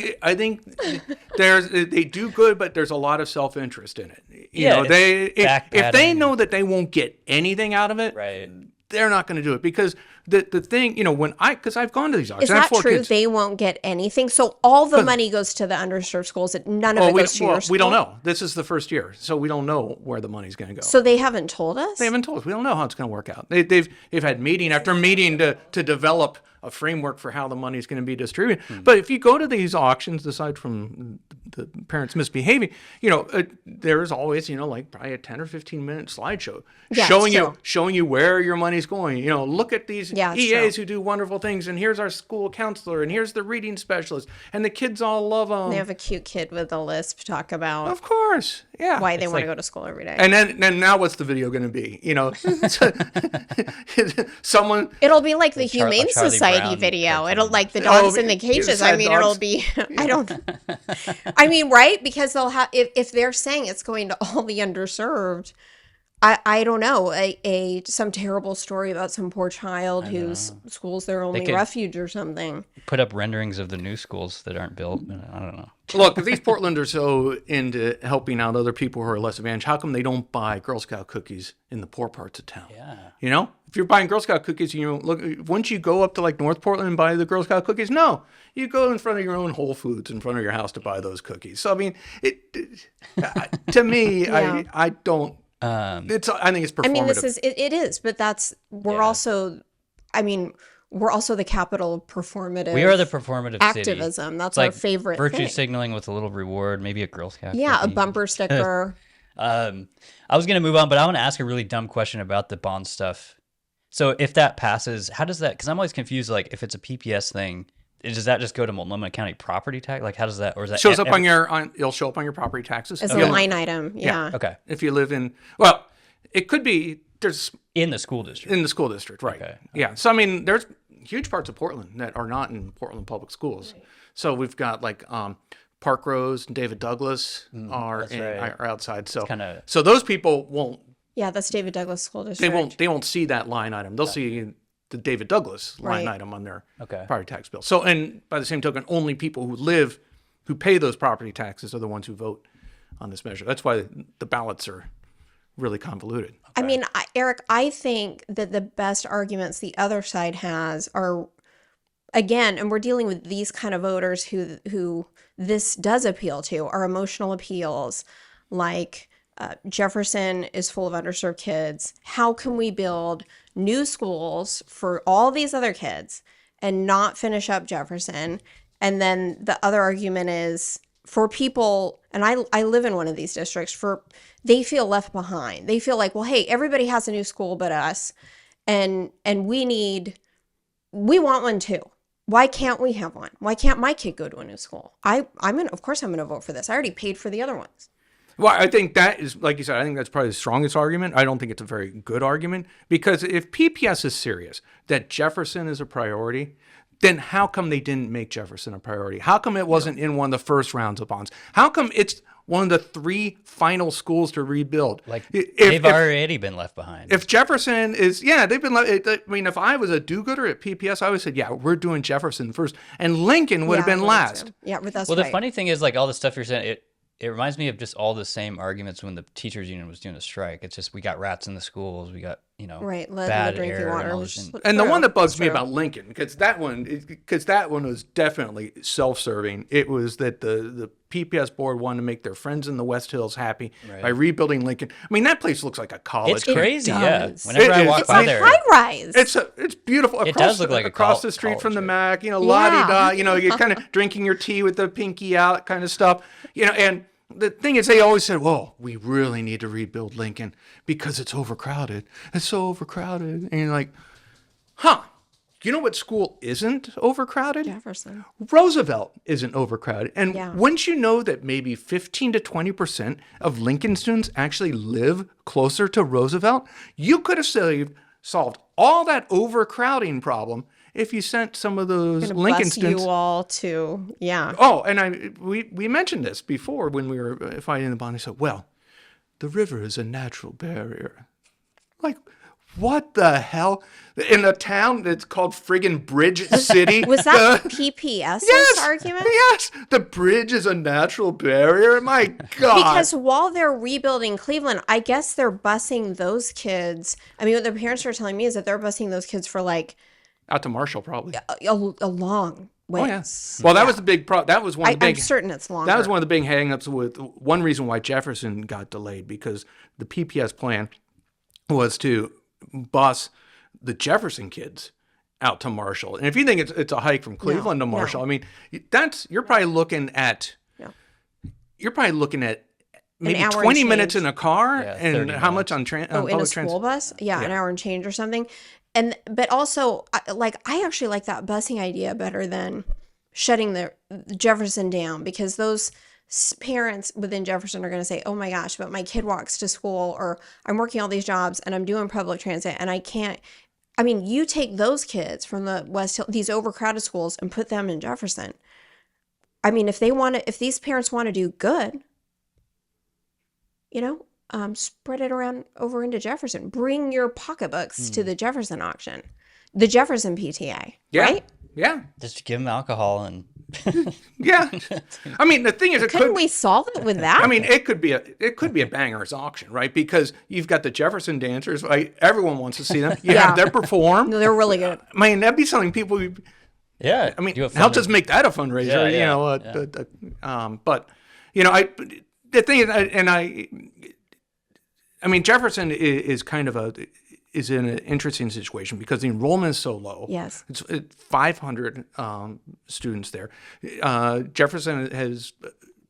they do good, but there's a lot of self-interest in it. If they know that they won't get anything out of it, right, they're not going to do it because the thing, because I've gone to these auctions. Is that true? Kids. They won't get anything. So all the money goes to the underserved schools. None of it goes to your school. We don't know. This is the first year, so we don't know where the money's going to go. So they haven't told us. They haven't told us. We don't know how it's going to work out. They've had meeting after meeting to develop a framework for how the money's going to be distributed. But if you go to these auctions, aside from the parents misbehaving, there's always like probably a 10 or 15-minute slideshow showing you where your money's going. Look at these EAs who do wonderful things, and here's our school counselor, and here's the reading specialist, and the kids all love them. They have a cute kid with a lisp talk about, of course, why they want to go to school every day. And then now what's the video going to be? Someone. It'll be like the Humane Society video. It'll like the dogs in the cages. It'll be. I don't. I mean, right? Because they'll have if they're saying it's going to all the underserved. I don't know, some terrible story about some poor child whose school's their only refuge or something. Put up renderings of the new schools that aren't built. I don't know. Look, if these Portlanders are so into helping out other people who are less advantaged, how come they don't buy Girl Scout cookies in the poor parts of town? Yeah. If you're buying Girl Scout cookies, look, once you go up to like North Portland and buy the Girl Scout cookies, no, you go in front of your own Whole Foods in front of your house to buy those cookies. So I mean, to me, I don't. I think it's performative. I mean, it is, but we're also the capital of performative. We are the performative activism. City. That's it's our favorite virtue thing. Signaling with a little reward, maybe a Girl Scout. Yeah, a bumper sticker. I was going to move on, but I want to ask a really dumb question about the bond stuff. So if that passes, how does that? Because I'm always confused. Like, if it's a PPS thing, does that just go to Multnomah County property tax? Like, how does that, or is that shows up it'll show up on your property taxes as a line item? Yeah. Okay. If you live it could be there's in the school district. In the school district, right? Okay. Yeah. So I mean, there's huge parts of Portland that are not in Portland public schools. Right. So we've got like Park Rose and David Douglas are outside. So so those people won't. Yeah, that's David Douglas School District. They won't see that line item. They'll see the David Douglas line item on their property tax bill. So, and by the same token, only people who pay those property taxes are the ones who vote on this measure. That's why the ballots are really convoluted. Okay. I mean, Eric, I think that the best arguments the other side has are, again, and we're dealing with these kind of voters who this does appeal to, are emotional appeals, like Jefferson is full of underserved kids. How can we build new schools for all these other kids and not finish up Jefferson? And then the other argument is for people, and I live in one of these districts, they feel left behind. They feel like, well, hey, everybody has a new school but us, and we want one too. Why can't we have one? Why can't my kid go to a new school? Of course I'm gonna vote for this. I already paid for the other ones. Well, I think that is, like you said, I think that's probably the strongest argument. I don't think it's a very good argument, because if PPS is serious, that Jefferson is a priority, then how come they didn't make Jefferson a priority? How come it wasn't in one of the first rounds of bonds? How come it's one of the 3 final schools to rebuild? Like, they've already been left behind. If Jefferson is, they've been left. I mean, if I was a do-gooder at PPS, I would have said, we're doing Jefferson first, and Lincoln would have been last. Yeah, but that's the funny thing is, like, all the stuff you're saying, it reminds me of just all the same arguments when the teachers union was doing a strike. It's just, we got rats in the schools, we got, bad drinking air water. And the one that bugs me about Lincoln, because that one was definitely self-serving. It was that the PPS board wanted to make their friends in the West Hills happy by rebuilding Lincoln. I mean, that place looks like a college. It's crazy, Whenever I walk by there, high rise. It's beautiful. It does look like across the street from the MAC. La-di-da. You're kind of drinking your tea with the pinky out, kind of stuff. And the thing is, they always said, well, we really need to rebuild Lincoln because it's overcrowded. It's so overcrowded. And you're like, You know what school isn't overcrowded? Jefferson. Roosevelt isn't overcrowded. And Yeah. wouldn't you know that maybe 15 to 20% of Lincoln students actually live closer to Roosevelt? You could have solved all that overcrowding problem if you sent some of those Lincoln bus students. you all to, yeah. Oh, and we mentioned this before when we were fighting the bond. They said, well, the river is a natural barrier. Like, what the hell? In a town that's called friggin' Bridge City. Was that PPS's argument? Yes. The bridge is a natural barrier. My God. Because while they're rebuilding Cleveland, I guess they're busing those kids. I mean, what their parents are telling me is that they're busing those kids for like out to Marshall, probably. A long way. Oh, yeah. Well, that was the big problem. That was one of the big. I'm certain it's longer. That was one of the big hang-ups with one reason why Jefferson got delayed, because the PPS plan was to bus the Jefferson kids out to Marshall. And if you think it's a hike from Cleveland to Marshall, I mean, you're probably looking at maybe 20 minutes in a car, and how much on in a school bus? Yeah, an hour and change or something. But also, I actually like that busing idea better than shutting the Jefferson down, because those parents within Jefferson are going to say, oh my gosh, but my kid walks to school, or I'm working all these jobs and I'm doing public transit and I can't. I mean, you take those kids from the West Hill, these overcrowded schools, and put them in Jefferson. I mean, if these parents want to do good, spread it around over into Jefferson. Bring your pocketbooks to the Jefferson auction, the Jefferson PTA, right? Yeah. Just give them alcohol and. Yeah. I mean, the thing is, couldn't we solve it with that? I mean, it could be a banger's auction, right? Because you've got the Jefferson dancers, right? Everyone wants to see them. You have them perform. No, they're really good. I mean, that'd be something people. Yeah. I mean, help us make that a fundraiser. But the thing is, I mean, Jefferson is kind of is in an interesting situation because the enrollment is so low. Yes. It's 500 students there. Jefferson has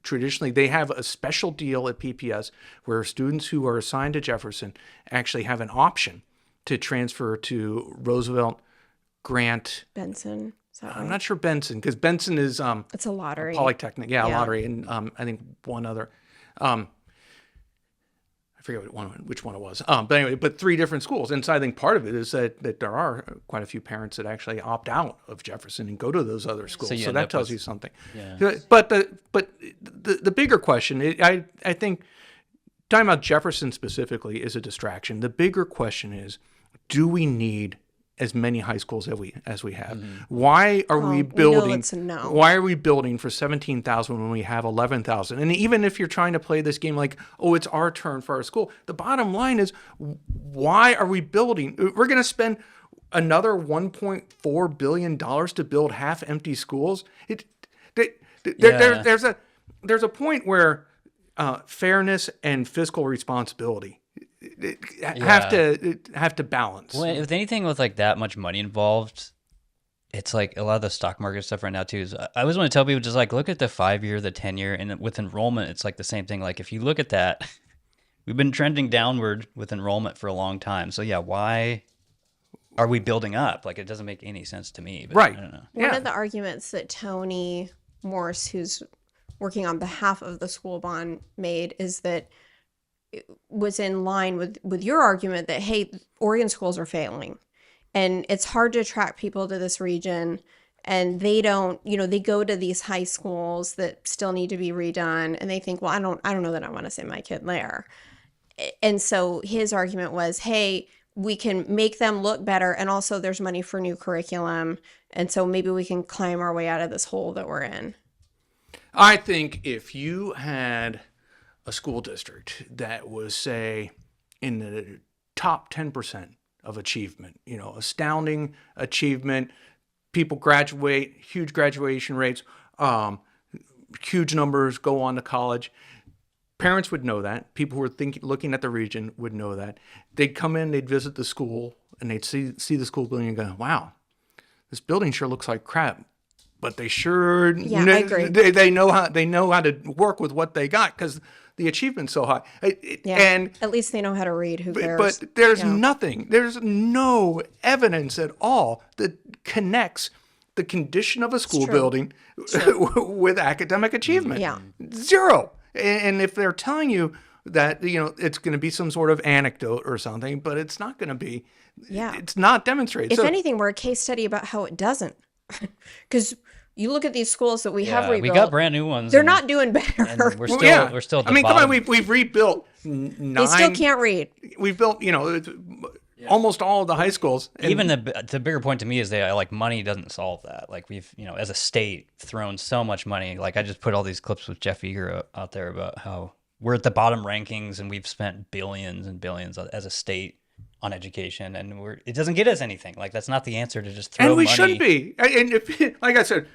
traditionally, they have a special deal at PPS where students who are assigned to Jefferson actually have an option to transfer to Roosevelt, Grant. Benson. I'm not sure Benson, because Benson is it's a lottery. Polytechnic. Yeah, lottery. And I think one other. I forget which one it was. But anyway, three different schools. And so I think part of it is that there are quite a few parents that actually opt out of Jefferson and go to those other schools. So that tells you something. Yeah. But the bigger question, I think, talking about Jefferson specifically is a distraction. The bigger question is, do we need as many high schools as we have? Mm-hmm. Why are we building? Why are we building for 17,000 when we have 11,000? And even if you're trying to play this game like, oh, it's our turn for our school, the bottom line is, why are we building? We're going to spend another $1.4 billion to build half-empty schools. There's a point where fairness and fiscal responsibility have to balance. Well, if anything with like that much money involved, it's like a lot of the stock market stuff right now too. Is I always want to tell people, just like look at the 5-year, the 10-year, and with enrollment, it's like the same thing. Like if you look at that, we've been trending downward with enrollment for a long time. So yeah, why are we building up? Like it doesn't make any sense to me. But right. I don't know. One of the arguments that Tony Morse, who's working on behalf of the school bond, made is that it was in line with your argument that, hey, Oregon schools are failing and it's hard to attract people to this region, and they don't, they go to these high schools that still need to be redone, and they think, well, I don't know that I want to send my kid there. And so his argument was, hey, we can make them look better, and also there's money for new curriculum, and so maybe we can climb our way out of this hole that we're in. I think if you had a school district that was, say, in the top 10% of achievement, astounding achievement, people graduate, huge graduation rates, huge numbers go on to college. Parents would know that. People who are looking at the region would know that. They'd come in, they'd visit the school, and they'd see the school building and go, wow, this building sure looks like crap, but they sure I agree. They know how to work with what they got because the achievement's so high. And at least they know how to read. Who cares? But there's nothing. There's no evidence at all that connects the condition of a school building with academic achievement. Yeah. Zero. And if they're telling you that, it's going to be some sort of anecdote or something, but it's not going to be. Yeah. It's not demonstrated. If anything, we're a case study about how it doesn't. Because you look at these schools that we have rebuilt. We got brand new ones. They're not doing better. We're still. I mean, come on. We've rebuilt 9. They still can't read. We've built, almost all of the high schools. And even the bigger point to me is that money doesn't solve that. Like we've as a state thrown so much money. Like I just put all these clips with Jeff Eager out there about how we're at the bottom rankings and we've spent billions and billions as a state on education, and it doesn't get us anything. Like that's not the answer to just throw money. And we shouldn't be. And like I said,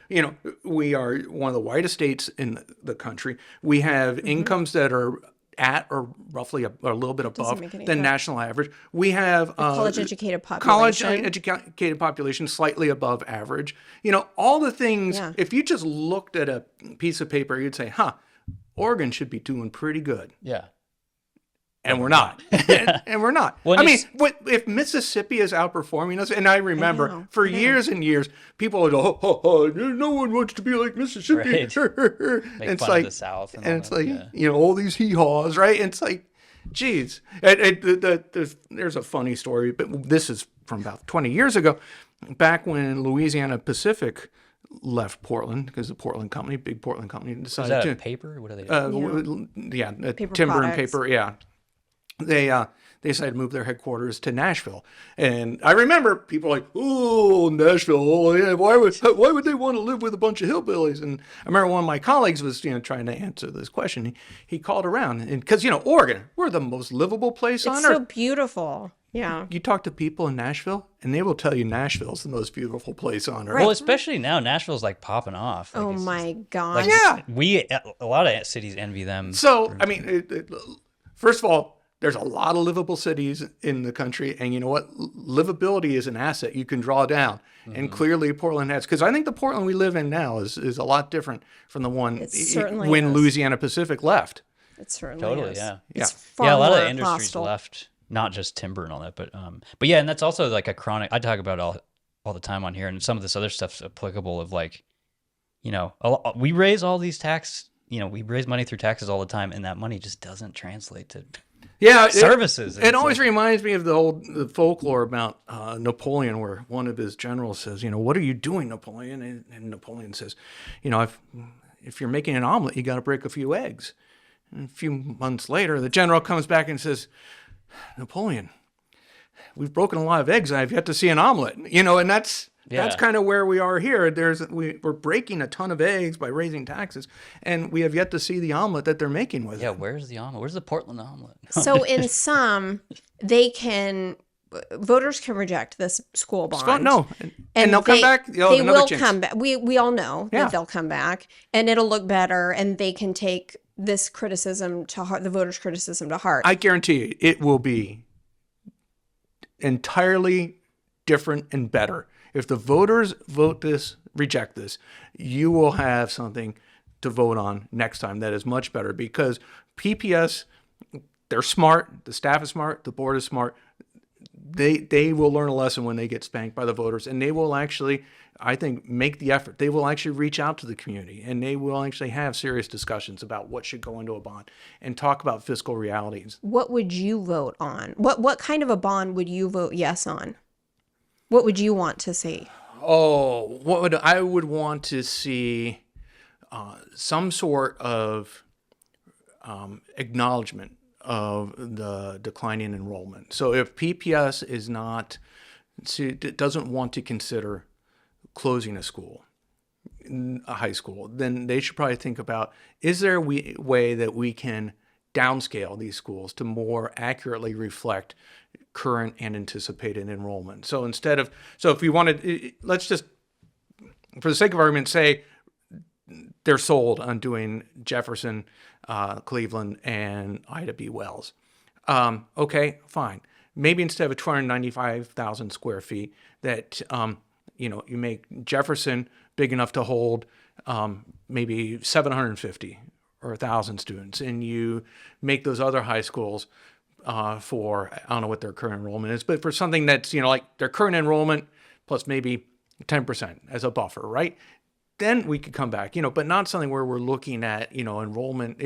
we are one of the whitest states in the country. We have incomes that are at or roughly a little bit above the national average. We have college-educated population slightly above average. All the things. Yeah. If you just looked at a piece of paper, you'd say, Oregon should be doing pretty good. Yeah. And we're not. And we're not. Well, if Mississippi is outperforming us, and I remember for years and years, people would go, no one wants to be like Mississippi. Right. Make fun of the South. And it's like, all these hee-haws, right? And it's like, geez. There's a funny story, but this is from about 20 years ago, back when Louisiana Pacific left Portland because the Portland company, big Portland company, decided to paper. What are they? Paper timber products. and paper. Yeah. They decided to move their headquarters to Nashville, and I remember people like, "Oh, Nashville! Oh, yeah, why would they want to live with a bunch of hillbillies?" And I remember one of my colleagues was trying to answer this question. He called around, and because Oregon, we're the most livable place on earth. It's so beautiful. Yeah. You talk to people in Nashville, and they will tell you Nashville's the most beautiful place on earth. Well, especially now, Nashville's popping off. Oh my God! A lot of cities envy them. So I mean, first of all, there's a lot of livable cities in the country, and you know what? Livability is an asset you can draw down, and clearly Portland has. Because I think the Portland we live in now is a lot different from the one when Louisiana Pacific left. It certainly is. Yeah. It's far a lot more of industries hostile. left, not just timber and all that, but yeah, and that's also like a chronic. I talk about it all the time on here, and some of this other stuff's applicable. Of we raise all these we raise money through taxes all the time, and that money just doesn't translate to. Services. It always reminds me of the folklore about Napoleon, where one of his generals says, "What are you doing, Napoleon?" And Napoleon says, "If you're making an omelet, you got to break a few eggs." And a few months later, the general comes back and says, "Napoleon, we've broken a lot of eggs. I've yet to see an omelet." And that's kind of where we are here. We're breaking a ton of eggs by raising taxes, and we have yet to see the omelet that they're making with it. Yeah, where's the omelet? Where's the Portland omelet? So in some, voters can reject this school bond. No, and they'll come back. They will come back. We all know that they'll come back, and it'll look better, and they can take this criticism to heart, the voters' criticism to heart. I guarantee you, it will be entirely different and better. If the voters reject this, you will have something to vote on next time that is much better, because PPS, they're smart, the staff is smart, the board is smart. They will learn a lesson when they get spanked by the voters, and they will actually, I think, make the effort. They will actually reach out to the community, and they will actually have serious discussions about what should go into a bond and talk about fiscal realities. What would you vote on? What kind of a bond would you vote yes on? What would you want to see? I would want to see some sort of acknowledgement of the declining enrollment. So if PPS doesn't want to consider closing a school, a high school, then they should probably think about, is there a way that we can downscale these schools to more accurately reflect current and anticipated enrollment? So if we wanted, let's just, for the sake of argument, say they're sold on doing Jefferson, Cleveland, and Ida B. Wells. Okay, fine. Maybe instead of 295,000 square feet, that you make Jefferson big enough to hold maybe 750 or 1,000 students, and you make those other high schools for, I don't know what their current enrollment is, but for something that's, like their current enrollment plus maybe 10% as a buffer, right? Then we could come back, but not something where we're looking at, enrollment,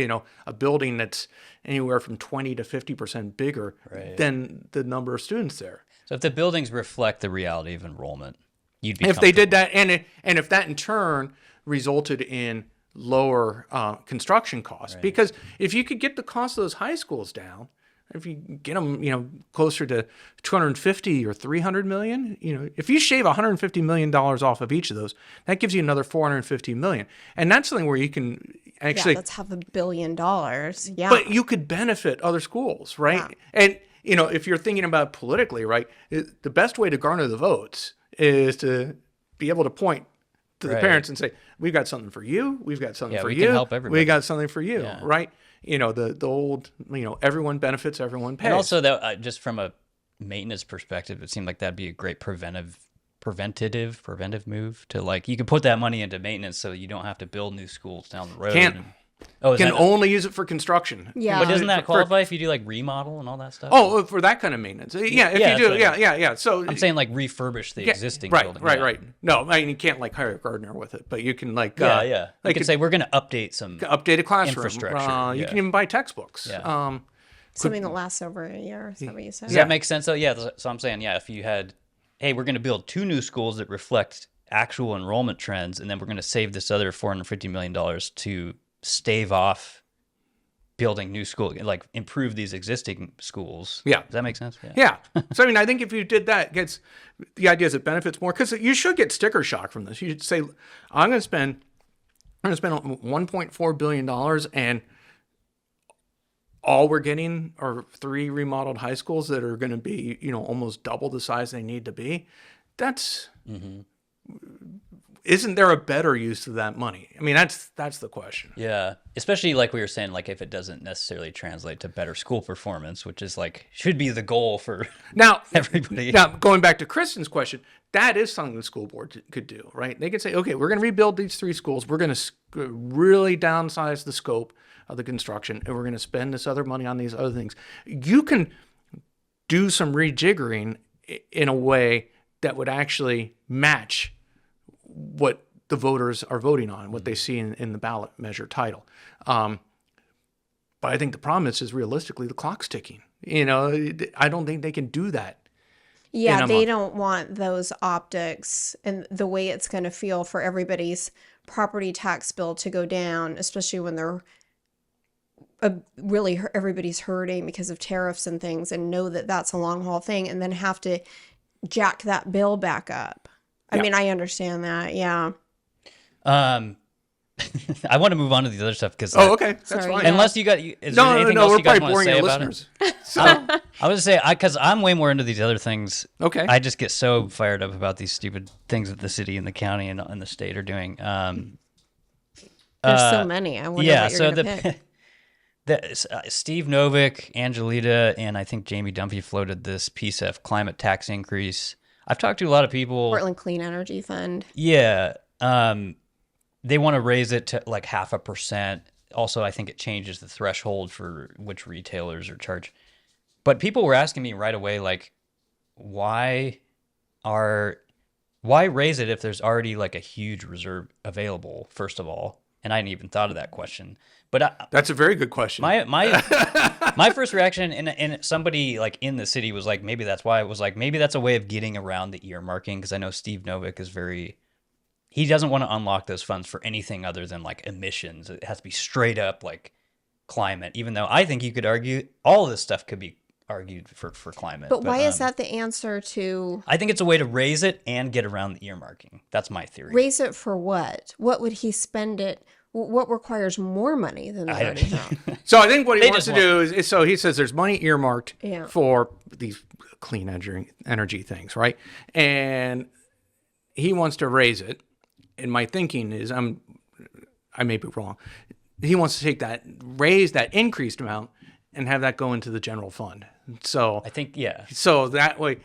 a building that's anywhere from 20 to 50% bigger than the number of students there. So if the buildings reflect the reality of enrollment, you'd be if they did that, and if that in turn resulted in lower construction costs, because if you could get the cost of those high schools down, if you get them, closer to 250 or 300 million, if you shave $150 million off of each of those, that gives you another 450 million. And that's something where you can actually, that's $500 million. Yeah. But you could benefit other schools, right? Yeah. And, if you're thinking about politically, right, the best way to garner the votes is to be able to point to the parents and say, we've got something for you. We've got something for you. Can help everybody. We got something for you, right? The old, everyone benefits, everyone pays. And also, that just from a maintenance perspective, it seemed like that'd be a great preventive move to, like, you could put that money into maintenance so you don't have to build new schools down the road. Can only use it for construction. Yeah. But doesn't that qualify if you do like remodel and all that stuff? Oh, for that kind of maintenance. Yeah, if you do, yeah. So I'm saying like refurbish the existing building. Right. No, I mean, you can't like hire a gardener with it, but you can like you can say we're going to update a classroom infrastructure. You can even buy textbooks. Yeah. Something that lasts over a year. Is that what you said? Does that make sense? So so I'm saying if you had, hey, we're going to build 2 new schools that reflect actual enrollment trends, and then we're going to save this other $450 million to stave off building new schools, like improve these existing schools. Yeah. Does that make sense? Yeah. So, I mean, I think if you did that, the idea is it benefits more, because you should get sticker shock from this. You should say, I'm going to spend $1.4 billion, and all we're getting are 3 remodeled high schools that are going to be, almost double the size they need to be. That's, isn't there a better use of that money? I mean, that's the question. Yeah. Especially like we were saying, like if it doesn't necessarily translate to better school performance, which is like, should be the goal for everybody. Now, going back to Kristen's question, that is something the school board could do, right? They could say, okay, we're going to rebuild these 3 schools. We're going to really downsize the scope of the construction, and we're going to spend this other money on these other things. You can do some rejiggering in a way that would actually match what the voters are voting on, what they see in the ballot measure title. But I think the problem is realistically the clock's ticking. I don't think they can do that. Yeah, they don't want those optics and the way it's going to feel for everybody's property tax bill to go down, especially when they're really everybody's hurting because of tariffs and things, and know that that's a long haul thing, and then have to jack that bill back up. I mean, I understand that. Yeah. I want to move on to the other stuff because. Okay, that's fine. Unless you got, is there anything else you guys want to say about it? So. I was say because I'm way more into these other things. Okay. I just get so fired up about these stupid things that the city and the county and the state are doing. There's so many. I wonder what you're going to pick. Steve Novick, Angelita, and I think Jamie Dunphy floated this PCEF climate tax increase. I've talked to a lot of people. Portland Clean Energy Fund. Yeah. They want to raise it to like 0.5%. Also, I think it changes the threshold for which retailers are charged. But people were asking me right away, like, why raise it if there's already like a huge reserve available, first of all? And I hadn't even thought of that question. But that's a very good question. My first reaction, and somebody like in the city was like, maybe that's why. It was like, maybe that's a way of getting around the earmarking, because I know Steve Novick is he doesn't want to unlock those funds for anything other than like emissions. It has to be straight up like climate, even though I think you could argue all of this stuff could be argued for climate. But why is that the answer to? I think it's a way to raise it and get around the earmarking. That's my theory. Raise it for what? What would he spend it? What requires more money than they already have? So I think what he wants to do is, so he says there's money earmarked for these clean energy things, right? And he wants to raise it. And my thinking is, I may be wrong. He wants to raise that increased amount and have that go into the general fund. So I think, So that way,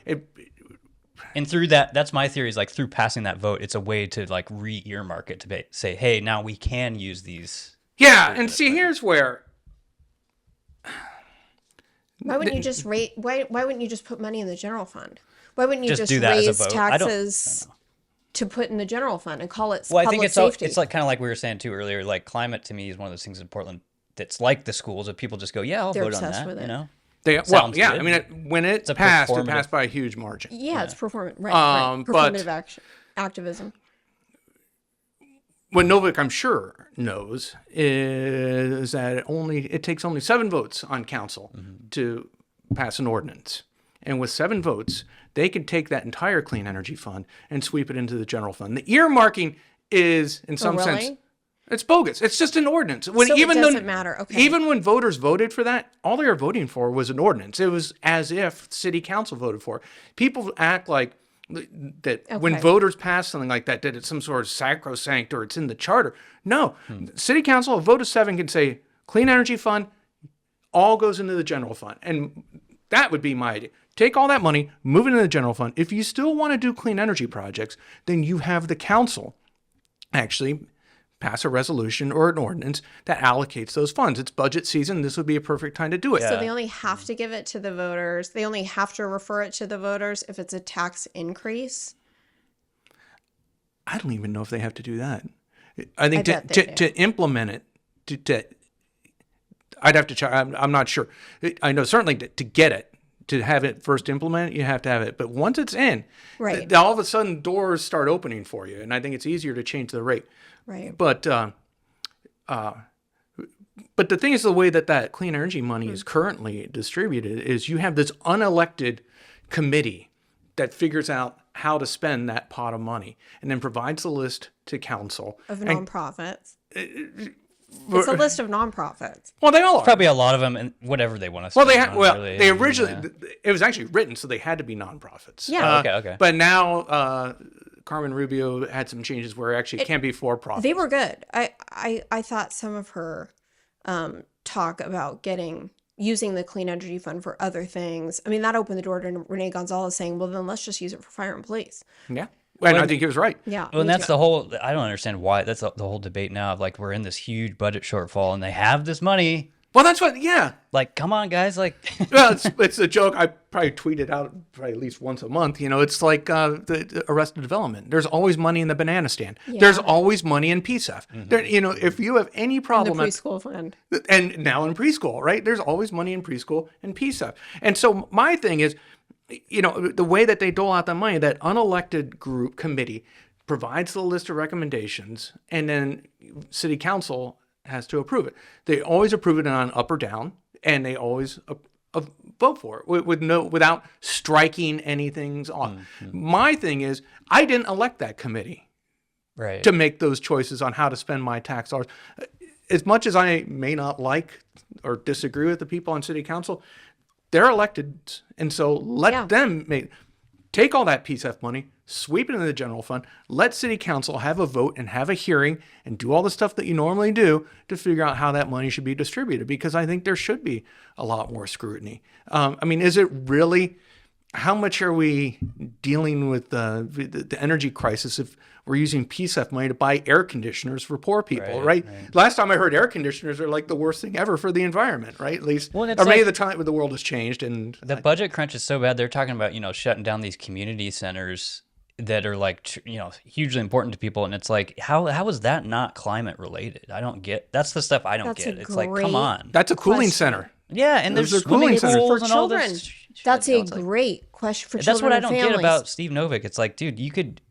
And through that's my theory, is like through passing that vote, it's a way to like re-earmark it to say, hey, now we can use these. Yeah, and see, here's where. Why wouldn't you just why wouldn't you just put money in the general fund? Why wouldn't you just do that raise as a vote? taxes to put in the general fund and call it well, public I think safety? it's like kind of like we were saying too earlier. Like climate to me is one of those things in Portland that's like the schools that people just go, yeah, I'll vote on that. With it. You know. Well, yeah. Good. I mean, when it passed by a huge margin. Yeah, it's performative activism. What Novick, I'm sure, knows is that it takes only 7 votes on council to pass an ordinance. And with 7 votes, they could take that entire clean energy fund and sweep it into the general fund. The earmarking is, in some sense, it's bogus. It's just an ordinance. So it doesn't matter. Okay. Even when voters voted for that, all they were voting for was an ordinance. It was as if city council voted for it. People act like that when voters pass something like that it's some sort of sacrosanct or it's in the charter. No. City council, a vote of 7 can say, clean energy fund, all goes into the general fund. And that would be my idea. Take all that money, move it into the general fund. If you still want to do clean energy projects, then you have the council actually pass a resolution or an ordinance that allocates those funds. It's budget season. This would be a perfect time to do it. So they only have to give it to the voters. They only have to refer it to the voters if it's a tax increase. I don't even know if they have to do that. I think to implement it, I'd have to try. I'm not sure. I know certainly to get it, to have it first implemented, you have to have it. But once it's in, all of a sudden doors start opening for you. And I think it's easier to change the rate. Right. But the thing is, the way that clean energy money is currently distributed is you have this unelected committee that figures out how to spend that pot of money and then provides a list to council. Of nonprofits. It's a list of nonprofits. Well, they all are. Probably a lot of them, and whatever they want to spend. They originally, it was actually written, so they had to be nonprofits. Yeah. Okay. But now, Carmen Rubio had some changes where actually it can't be for profit. They were good. I thought some of her talk about using the clean energy fund for other things. I mean, that opened the door to Renee Gonzalez saying, well, then let's just use it for fire and police. Yeah. And I think he was right. Yeah. Well, and that's the whole, I don't understand why, that's the whole debate now of like, we're in this huge budget shortfall and they have this money. Well, that's what, yeah. Like, come on, guys. Like, well, it's a joke. I probably tweet it out at least once a month. You know, it's like the Arrested Development. There's always money in the banana stand. Yeah. There's always money in PCEF. There, you know, if you have any problem, in the preschool fund, and now in preschool, right? There's always money in preschool and PCEF. And so my thing is, you know, the way that they dole out the money, that unelected group committee provides the list of recommendations, and then city council has to approve it. They always approve it on up or down, and they always vote for it without striking anything on. My thing is, I didn't elect that committee to make those choices on how to spend my tax dollars. As much as I may not like or disagree with the people on city council, they're elected, and so let them take all that PCEF money, sweep it into the general fund, let city council have a vote and have a hearing and do all the stuff that you normally do to figure out how that money should be distributed, because I think there should be a lot more scrutiny. I mean, is it really, how much are we dealing with the energy crisis if we're using PCEF money to buy air conditioners for poor people, right? Last time I heard air conditioners are like the worst thing ever for the environment, right? At least, or maybe the time when the world has changed. And the budget crunch is so bad. They're talking about, you know, shutting down these community centers that are like, you know, hugely important to people. And it's like, how is that not climate related? I don't get, that's the stuff I don't get. It's like, come on. That's a cooling center. Yeah, and there's swimming pools for and all children. this. That's a great question for children. That's what I don't get about Steve Novick. It's like, dude, you could,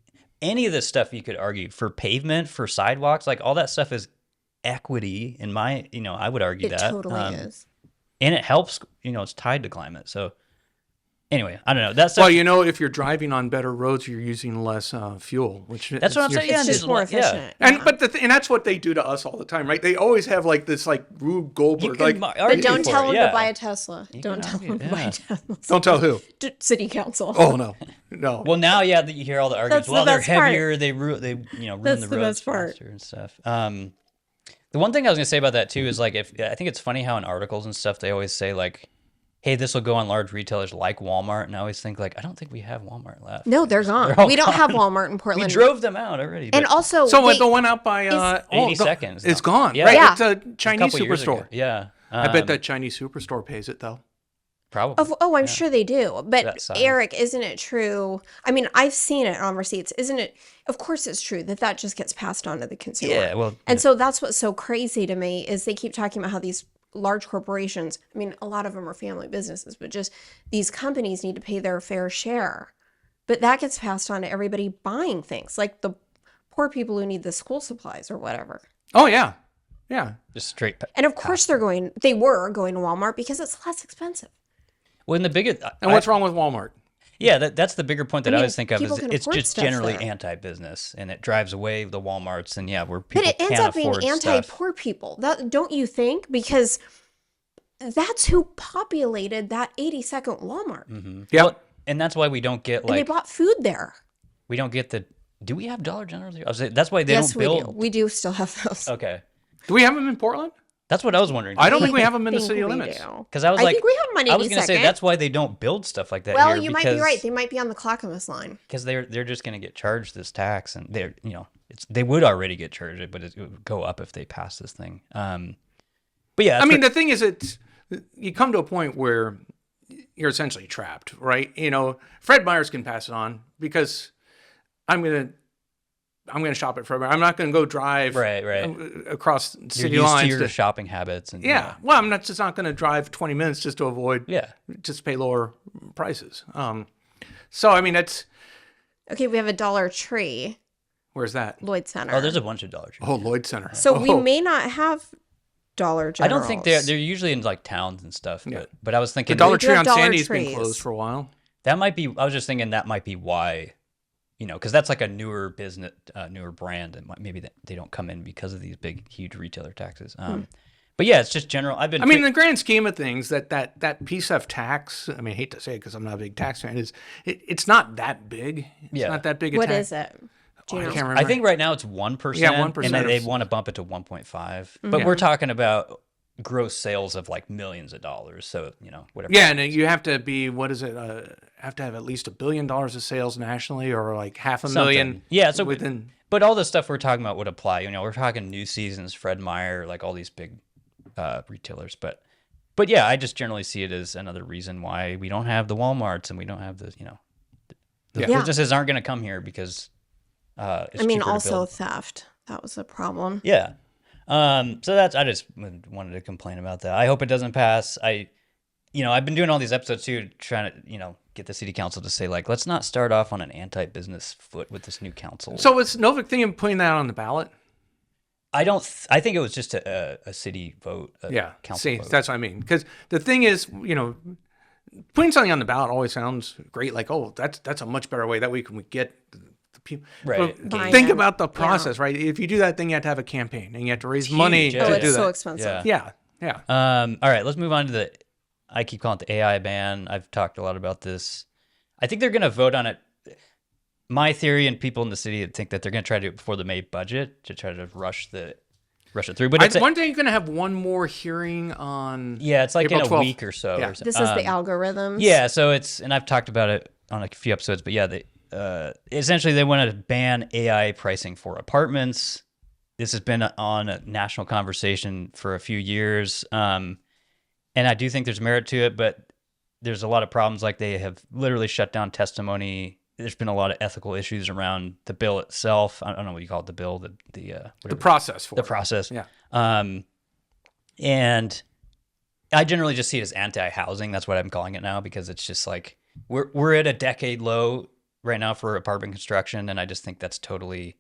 any of this stuff you could argue for pavement, for sidewalks, like all that stuff is equity in my, you know, I would argue that. It totally is. And it helps, you know, it's tied to climate. So anyway, I don't know. That's well, you know, if you're driving on better roads, you're using less fuel, which that's what I'm saying. It's just more efficient. Yeah. And and that's what they do to us all the time, right? They always have like this like Rube Goldberg, like, but don't tell them to buy a Tesla. Don't tell them to buy a Tesla. Don't tell who? City council. Oh no. Well, now that you hear all the arguments. Well, they're heavier. They ruin the roads faster and stuff. The one thing I was gonna say about that too is like, I think it's funny how in articles and stuff they always say like, hey, this will go on large retailers like Walmart. And I always think like, I don't think we have Walmart left. No, they're gone. We don't have Walmart in Portland. We drove them out already. And also, the one out by 80 seconds. It's gone. Yeah. Right? Yeah. It's a Chinese superstore. Yeah. I bet that Chinese superstore pays it though. Probably. I'm sure they do. But Eric, isn't it true? I mean, I've seen it on receipts. Isn't it? Of course it's true that just gets passed on to the consumer. Yeah, well. And so that's what's so crazy to me is they keep talking about how these large corporations, I mean, a lot of them are family businesses, but just these companies need to pay their fair share. But that gets passed on to everybody buying things, like the poor people who need the school supplies or whatever. Oh, yeah. Yeah. Just straight. And of course they were going to Walmart because it's less expensive. Well, in the biggest, and what's wrong with Walmart? Yeah, that's the bigger point that I always think of is it's just generally there. anti-business, and it drives away the Walmarts, and where people but it ends can't up being afford anti-poor people. That don't you think? Because that's who populated that 82nd Walmart. Mm-hmm. Yeah, and that's why we don't get and they bought food there. We don't get the. Do we have Dollar General? I was saying, that's why they don't build. Yes, we do still have those. Okay. Do we have them in Portland? That's what I was wondering. I don't think we have them in the city limits. Because I think we have them on 82nd. I was going to say that's why they don't build stuff like that. Well, here, you might be right. They might be on the Clackamas line. Because they're just going to get charged this tax, and they would already get charged it, but it would go up if they pass this thing. But yeah, I mean, the thing is, you come to a point where you're essentially trapped, right? Fred Meyers can pass it on because I'm gonna shop at Fred Meyers. I'm not gonna go drive across city lines to your shopping habits. And well, I'm not gonna drive 20 minutes just to avoid just pay lower prices. So I mean that's okay. We have a Dollar Tree. Where's that? Lloyd Center. Oh, there's a bunch of Dollar Trees. Oh, Lloyd Center. So we may not have Dollar Generals. I don't think they're usually in like towns and stuff. But I was thinking the Dollar Tree on Sandy's been closed for a while. That might be. I was just thinking that might be why. Because that's like a newer business, newer brand, and maybe they don't come in because of these big, huge retailer taxes. But yeah, it's just general. I mean, in the grand scheme of things, that PCEF tax. I mean, I hate to say it because I'm not a big tax fan. It's not that big. It's not that big a tax. What is it? I can't remember. I think right now it's 1%. Yeah, 1%. And they want to bump it to 1.5. But we're talking about gross sales of like millions of dollars. So, whatever. Yeah, and you have to be, what is it? Have to have at least $1 billion of sales nationally or like $500,000. Yeah, so but all the stuff we're talking about would apply. We're talking New Seasons, Fred Meyer, like all these big retailers. But yeah, I just generally see it as another reason why we don't have the Walmarts and we don't have the businesses aren't going to come here because it's cheaper also to build. theft. That was a problem. Yeah. So I just wanted to complain about that. I hope it doesn't pass. I've been doing all these episodes too, trying to, get the city council to say like, let's not start off on an anti-business foot with this new council. So was Novick thinking of putting that on the ballot? I think it was just a city vote. Council vote. That's what I mean. Because the thing is, putting something on the ballot always sounds great. Like, oh, that's a much better way that we can get the people. Right. Think about the process, right? If you do that thing, you have to have a campaign and you have to raise money to do that. It's so expensive. Yeah. All right, let's move on to I keep calling it the AI ban. I've talked a lot about this. I think they're going to vote on it. My theory, and people in the city think that they're going to try to do it before the May budget to try to rush it through. But one day you're going to have one more hearing on. Yeah, it's like April in a 12th. week or so. Yeah. Or so. This is the algorithms. Yeah, so and I've talked about it on a few episodes, but yeah, essentially they want to ban AI pricing for apartments. This has been on a national conversation for a few years. And I do think there's merit to it, but there's a lot of problems. Like they have literally shut down testimony. There's been a lot of ethical issues around the bill itself. I don't know what you call it, the bill, the process for the process. Yeah. And I generally just see it as anti-housing. That's what I'm calling it now, because it's just like we're at a decade low right now for apartment construction, and I just think that's totally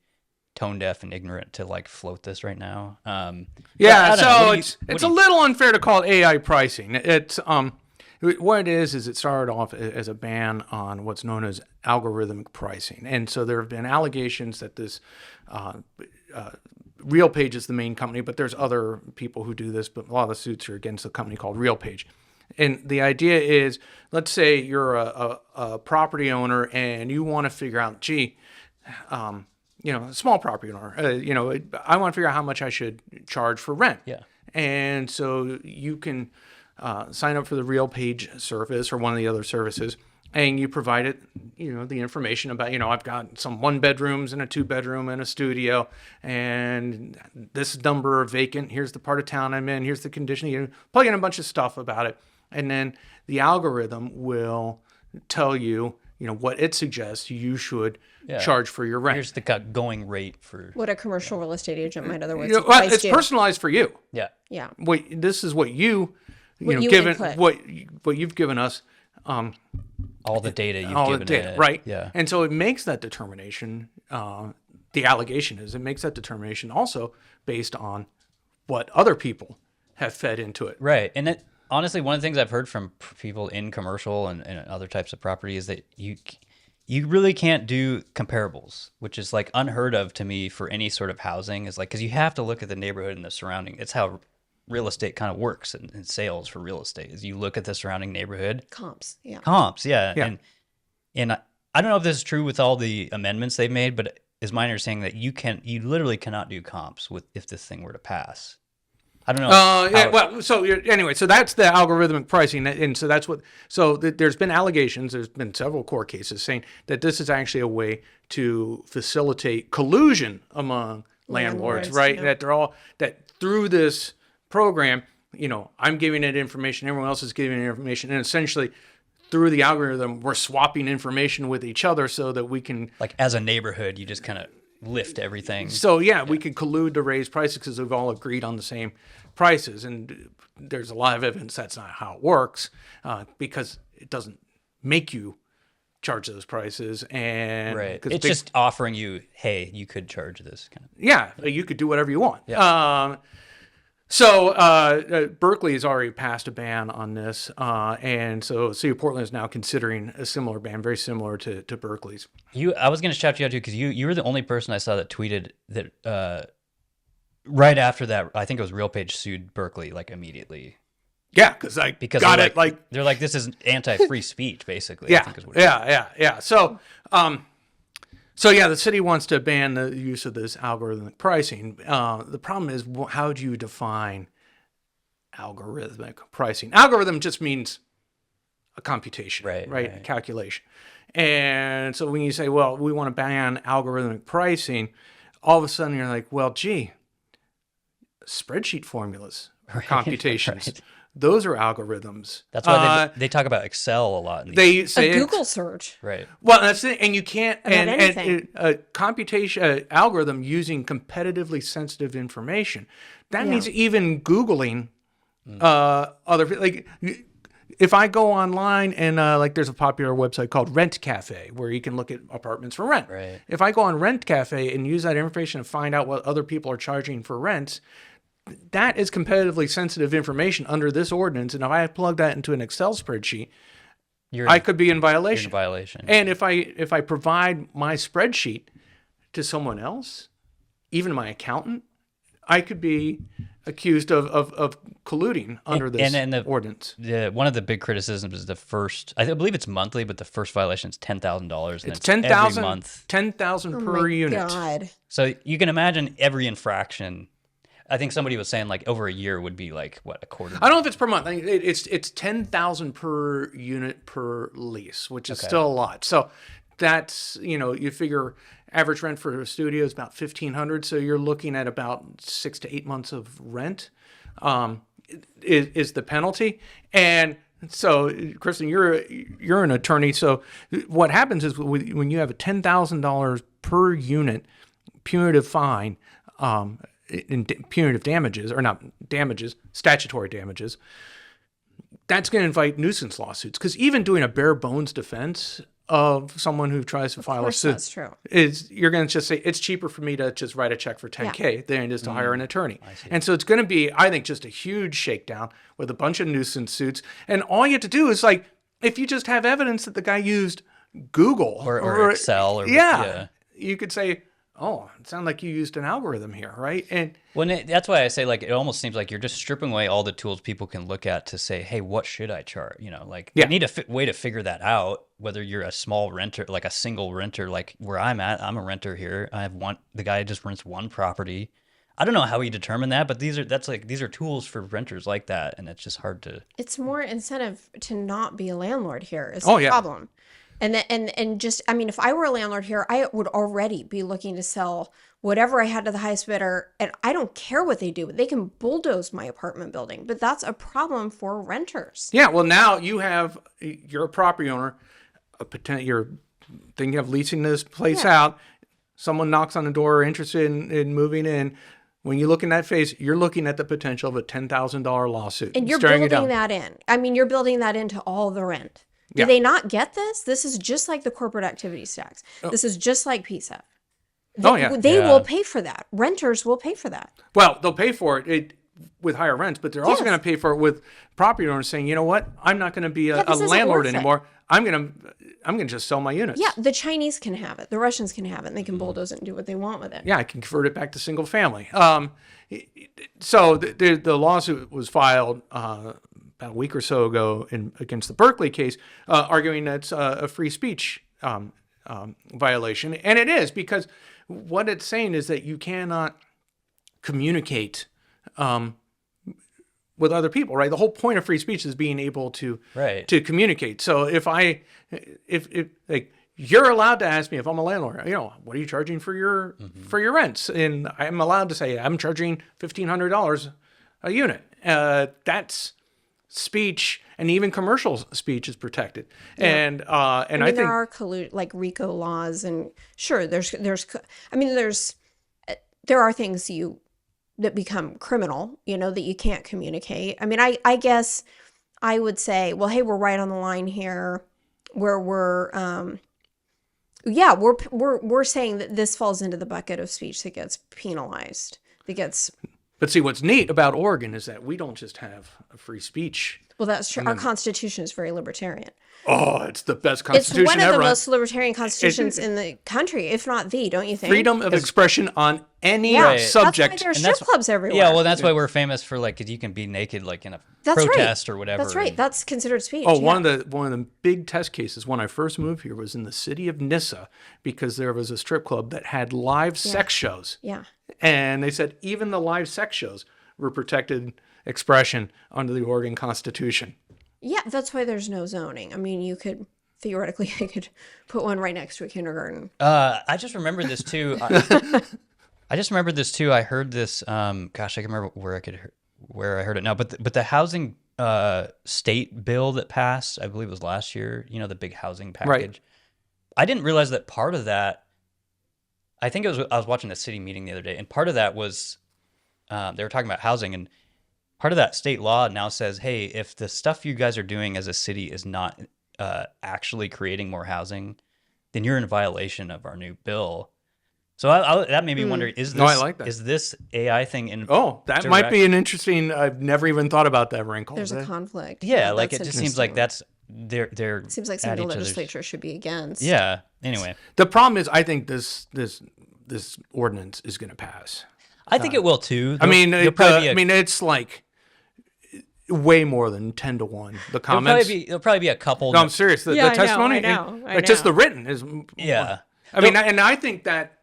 tone deaf and ignorant to like float this right now. It's a little unfair to call it AI pricing. It's what it is it started off as a ban on what's known as algorithmic pricing, and so there have been allegations that this RealPage is the main company, but there's other people who do this, but a lot of the suits are against a company called RealPage. And the idea is, let's say you're a property owner and you want to figure out, a small property owner, I want to figure out how much I should charge for rent. Yeah. And so you can sign up for the RealPage service or one of the other services, and you provide it, the information about, I've got some 1 bedrooms and a 2 bedroom and a studio, and this number vacant. Here's the part of town I'm in. Here's the condition. You plug in a bunch of stuff about it, and then the algorithm will tell you, what it suggests you should charge for your rent. Here's the going rate for what a commercial real estate agent might otherwise it's personalized for you. Yeah. Yeah. This is what you what you've given us. All the data you've given it. Right. Yeah. And so it makes that determination, the allegation is it makes that determination also based on what other people have fed into it. Right. And honestly, one of the things I've heard from people in commercial and other types of property is that you really can't do comparables, which is like unheard of to me for any sort of housing, is like, because you have to look at the neighborhood and the surrounding. It's how real estate kind of works in sales for real estate, is you look at the surrounding neighborhood. Comps, yeah. And I don't know if this is true with all the amendments they've made, but is my understanding that you literally cannot do comps if this thing were to pass. I don't know. So that's the algorithmic pricing, and so that's what. So there's been allegations. There's been several court cases saying that this is actually a way to facilitate collusion among landlords, right? Yeah. That through this program, I'm giving it information, everyone else is giving it information, and essentially through the algorithm, we're swapping information with each other so that we can, like, as a neighborhood, you just kind of lift everything. So we could collude to raise prices because we've all agreed on the same prices, and there's a lot of evidence that's not how it works, because it doesn't make you charge those prices, and it's just offering you, hey, you could charge this kind of. You could do whatever you want. So Berkeley has already passed a ban on this, and so City of Portland is now considering a similar ban, very similar to Berkeley's. I was going to shout you out too, because you were the only person I saw that tweeted that right after that, I think it was RealPage sued Berkeley like immediately. Yeah, because they're like, this is anti-free speech, basically. Yeah, I think is what it is. So the city wants to ban the use of this algorithmic pricing. The problem is, how do you define algorithmic pricing? Algorithm just means a computation, right? A calculation. And so when you say, well, we want to ban algorithmic pricing, all of a sudden you're like, well, gee, spreadsheet formulas, computations. Right. Those are algorithms. That's why they talk about Excel a lot. They say a Google search, right? Well, that's it. And you can't. And a computation algorithm using competitively sensitive information. That means even Googling other, like, if I go online and like there's a popular website called Rent Cafe where you can look at apartments for rent. Right. If I go on Rent Cafe and use that information to find out what other people are charging for rents, that is competitively sensitive information under this ordinance, and if I plug that into an Excel spreadsheet, I could be in violation. You're in violation. And if I provide my spreadsheet to someone else, even my accountant, I could be accused of colluding under this ordinance. One of the big criticisms is the first, I believe it's monthly, but the first violation is $10,000. It's $10,000 every month. $10,000 per unit. God. So you can imagine every infraction. I think somebody was saying like over a year would be like what, a quarter. I don't know if it's per month. It's $10,000 per unit per lease, which is still a lot. So that's, you figure average rent for a studio is about $1,500. So you're looking at about 6 to 8 months of rent is the penalty. And so, Kristen, you're an attorney. So what happens is when you have a $10,000 per unit punitive fine, in punitive damages, or not damages, statutory damages, that's going to invite nuisance lawsuits. Because even doing a bare bones defense of someone who tries to file a suit, that's true. You're going to just say, it's cheaper for me to just write a check for $10K than it is to hire an attorney. And so it's going to be, I think, just a huge shakedown with a bunch of nuisance suits. And all you have to do is, like, if you just have evidence that the guy used Google or Excel, or you could say, oh, it sounds like you used an algorithm here, right? And that's why I say, like, it almost seems like you're just stripping away all the tools people can look at to say, hey, what should I charge? You need a way to figure that out, whether you're a small renter, like a single renter, like where I'm at. I'm a renter here. I have the guy just rents one property. I don't know how we determine that, but these are tools for renters like that, and it's just hard to. It's more incentive to not be a landlord here is the problem. And just, I mean, if I were a landlord here, I would already be looking to sell whatever I had to the highest bidder. And I don't care what they do. They can bulldoze my apartment building. But that's a problem for renters. Yeah, well, now you're a property owner. You're thinking of leasing this place out. Someone knocks on the door, interested in moving in. When you look in that phase, you're looking at the potential of a $10,000 lawsuit. And you're building that in. I mean, you're building that into all the rent. Do they not get this? This is just like the corporate activities tax. This is just like PCEF. They will pay for that. Renters will pay for that. Well, they'll pay for it with higher rents, but they're also going to pay for it with property owners saying, you know what, I'm not going to be a landlord anymore. I'm going to just sell my units. Yeah, the Chinese can have it. The Russians can have it, and they can bulldoze it and do what they want with it. Yeah, I can convert it back to single family. So the lawsuit was filed about a week or so ago against the Berkeley case, arguing that's a free speech violation. And it is, because what it's saying is that you cannot communicate with other people, right? The whole point of free speech is being able to communicate. So if like, you're allowed to ask me if I'm a landlord, you know, what are you charging for your rents? And I'm allowed to say I'm charging $1,500 a unit. That's speech, and even commercial speech is protected. Yeah. And I think there are like RICO laws, and sure, there are things that become criminal, you know, that you can't communicate. I mean, I guess I would say, well, hey, we're right on the line here where we're saying that this falls into the bucket of speech that gets penalized, But see, what's neat about Oregon is that we don't just have a free speech. Well, that's true. Our Constitution is very libertarian. Oh, it's the best Constitution ever. It's one of the most libertarian constitutions in the country, if not the, don't you think? Freedom of expression on any subject. That's why there's strip clubs everywhere. Yeah, well, that's why we're famous for, like, 'cause you can be naked, like, in a protest or whatever. That's right. That's considered speech. Oh, one of the big test cases when I first moved here was in the city of Nissa, because there was a strip club that had live sex shows. Yeah. And they said even the live sex shows were protected expression under the Oregon Constitution. Yeah, that's why there's no zoning. I mean, you could theoretically put one right next to a kindergarten. I just remembered this too. I heard this. Gosh, I can remember where I heard it now. But the housing state bill that passed, I believe it was last year. You know, the big housing package. Right. I didn't realize that part of that. I think I was watching a city meeting the other day, and part of that was they were talking about housing, and part of that state law now says, hey, if the stuff you guys are doing as a city is not actually creating more housing, then you're in violation of our new bill. So that made me wonder, is this AI thing in that might be an interesting, I've never even thought about that wrinkle. There's a conflict. Yeah, like it just seems like that's they're seems like something the legislature should be against. Yeah. Anyway. The problem is I think this ordinance is going to pass. I think it will too. It's like way more than 10 to 1. The comments. There'll probably be a couple. No, I'm serious. The testimony, I know. Just the written is. Yeah. I think that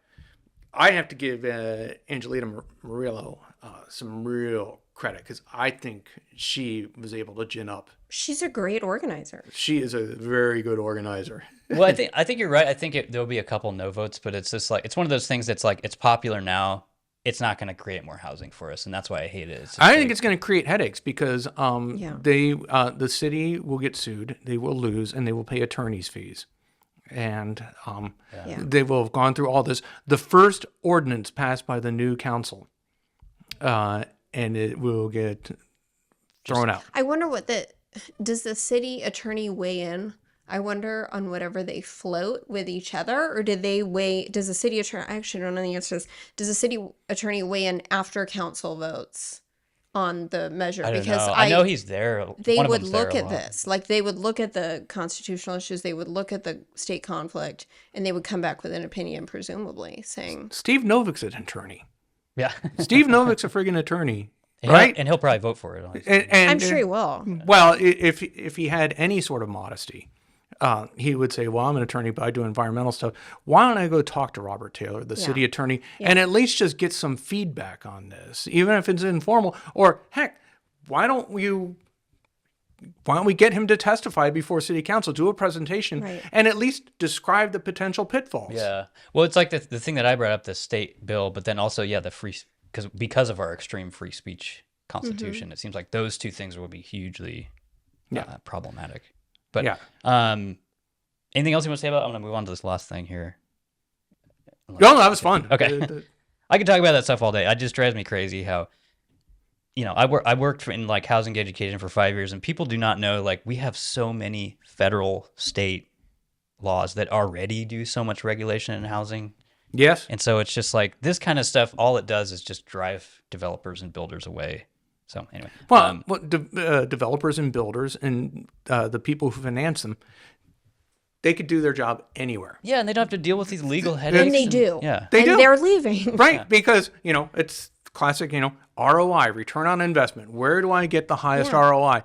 I have to give Angelita Morillo some real credit, because I think she was able to gin up. She's a great organizer. She is a very good organizer. Well, I think you're right. I think there'll be a couple no votes, but it's just like, it's one of those things that's like, it's popular now. It's not going to create more housing for us, and that's why I hate it. I think it's going to create headaches, because the city will get sued, they will lose, and they will pay attorney's fees. And they will have gone through all this. The first ordinance passed by the new council, and it will get thrown out. I wonder does the city attorney weigh in? I wonder on whatever they float with each other, or does the city attorney, I actually don't know the answer to this, does the city attorney weigh in after council votes on the measure? I know he's there. They would look at this. Like, they would look at the constitutional issues, they would look at the state conflict, and they would come back with an opinion, presumably, saying... Steve Novick's an attorney. Yeah. Steve Novick's a friggin' attorney. Right? And he'll probably vote for it. And I'm sure he will. Well, if he had any sort of modesty, he would say, well, I'm an attorney, but I do environmental stuff. Why don't I go talk to Robert Taylor, the city attorney, and at least just get some feedback on this, even if it's informal? Or heck, why don't we get him to testify before city council, do a presentation, and at least describe the potential pitfalls? Yeah. Well, it's like the thing that I brought up, the state bill, but then also, the free, because of our extreme free speech constitution, it seems like those two things will be hugely problematic. But anything else you want to say about it? I'm going to move on to this last thing here. No, that was fun. Okay. I could talk about that stuff all day. It just drives me crazy how, I worked in like housing education for 5 years, and people do not know, like, we have so many federal, state laws that already do so much regulation in housing. Yes. And so it's just like this kind of stuff, all it does is just drive developers and builders away. So anyway. Well, developers and builders and the people who finance them, they could do their job anywhere. Yeah, and they don't have to deal with these legal headaches. And they do. Yeah. They do. They're leaving. Right, because, it's classic, ROI, return on investment. Where do I get the highest ROI?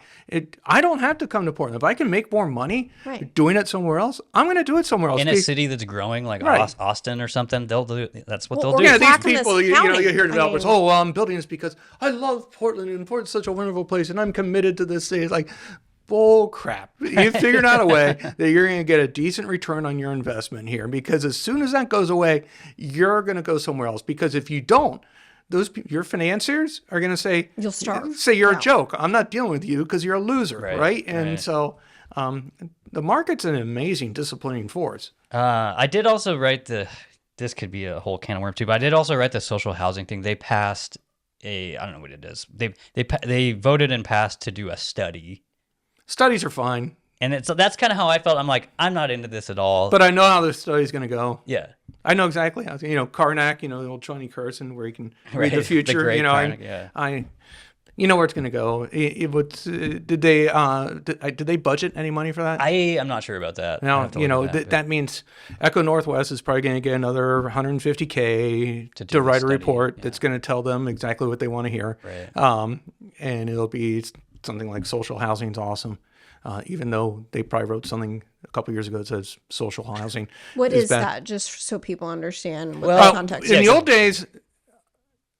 I don't have to come to Portland. If I can make more money doing it somewhere else, I'm going to do it somewhere else. In a city that's growing, like Austin or something, they'll do. That's what they'll do. Yeah, these people, you hear developers, I'm building this because I love Portland, and Portland's such a wonderful place, and I'm committed to this city. It's like, bull crap. You figured out a way that you're going to get a decent return on your investment here, because as soon as that goes away, you're going to go somewhere else. Because if you don't, your financiers are going to say, you'll starve. Say you're a joke. I'm not dealing with you because you're a loser, right? And so the market's an amazing disciplining force. I did also write this could be a whole can of worms too, but I did also write the social housing thing. They passed I don't know what it is. They voted and passed to do a study. Studies are fine. And that's kind of how I felt. I'm like, I'm not into this at all. But I know how this study's going to go. Yeah. I know exactly how. Karnak, the old Johnny Carson, where he can read the future. The great Karnak, I where it's going to go. Did they budget any money for that? I'm not sure about that. Now, that means Echo Northwest is probably going to get another $150K to write a report that's going to tell them exactly what they want to hear. Right. And it'll be something like social housing's awesome. Even though they probably wrote something a couple years ago that says social housing. What is that? Just so people understand what the context is. In the old days,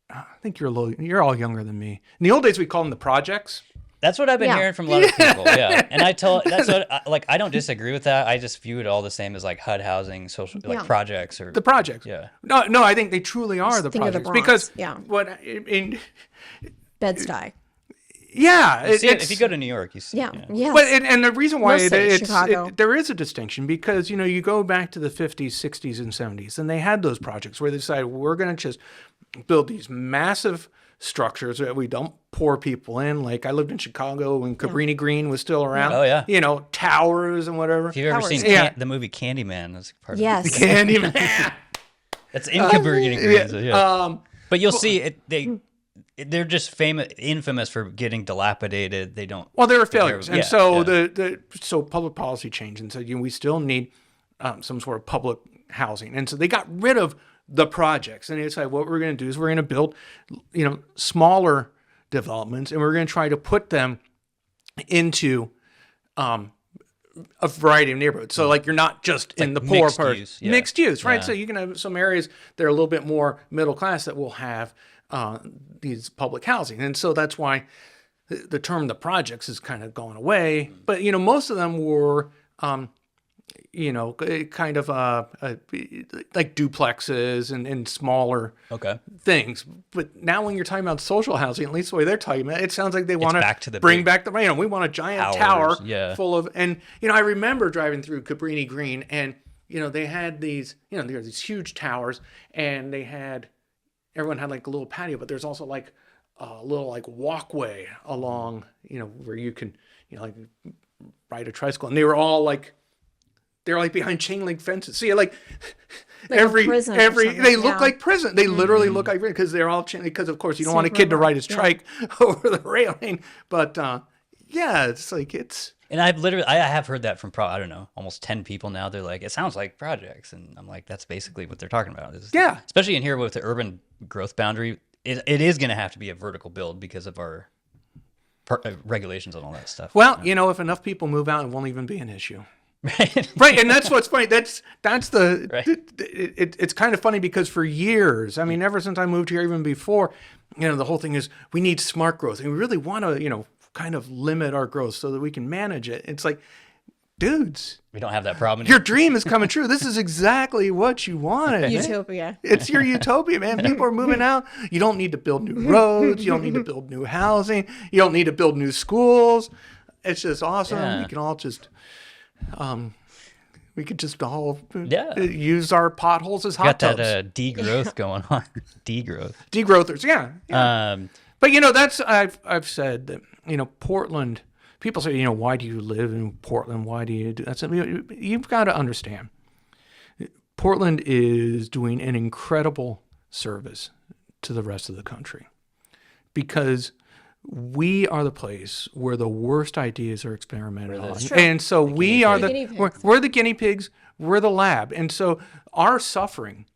I think you're all younger than me. In the old days, we called them the projects. That's what I've been hearing from a lot of people. Yeah, and that's what I don't disagree with that. I just view it all the same as like HUD housing, social projects or the projects. Yeah. No, I think they truly are the projects because Bed-Stuy. Yeah, if you go to New York, you see. Yeah. But and the reason why Chicago. there is a distinction because you go back to the 50s, 60s, and 70s, and they had those projects where they decided we're going to just build these massive structures that we dump poor people in. Like I lived in Chicago when Cabrini Green was still around. Oh yeah. Towers and whatever. Have you ever seen the movie Candyman? That's part of it. Candyman. That's in Cabrini Green. So, yeah. But you'll see it. They're just infamous for getting dilapidated. They don't. Well, they're failures, and so public policy changed and said we still need some sort of public housing, and so they got rid of the projects, and they decided what we're going to do is we're going to build, smaller developments, and we're going to try to put them into a variety of neighborhoods. So like you're not just in the poor part, mixed use, right? Yeah. So you can have some areas that are a little bit more middle class that will have these public housing. And so that's why the term the projects is kind of going away. But, most of them were, kind of like duplexes and smaller things. But now when you're talking about social housing, at least the way they're talking about it, sounds like they want to bring back we want a giant tower full of, and, I remember driving through Cabrini Green and, they had these, there were these huge towers and everyone had like a little patio, but there's also like a little like walkway along, where you can, like ride a tricycle. And they were all like, they're like behind chain link fences. So like every they look like prison. They literally look like, because they're all because of course you don't want a kid to ride his trike over the railing. But it's like And I have heard that from almost 10 people now. They're like, it sounds like projects. And I'm like, that's basically what they're talking about. Especially in here with the urban growth boundary, it is going to have to be a vertical build because of our regulations and all that stuff. Well, if enough people move out, it won't even be an issue. Right, and that's what's funny. That's the right. It's kind of funny because for years, I mean, ever since I moved here, even before, the whole thing is we need smart growth, and we really want to, kind of limit our growth so that we can manage it. It's like, dudes, we don't have that problem. Your dream is coming true. This is exactly what you wanted. Utopia. It's your utopia, man. People are moving out. You don't need to build new roads. You don't need to build new housing. You don't need to build new schools. It's just awesome. Yeah. We can all just, use our potholes as hot tubs. Got that degrowth going on. Degrowthers, yeah. But that's I've said that Portland. People say, why do you live in Portland? Why do you do that? You've got to understand, Portland is doing an incredible service to the rest of the country because we are the place where the worst ideas are experimented on. And so we're the guinea pigs, we're the lab. And so our suffering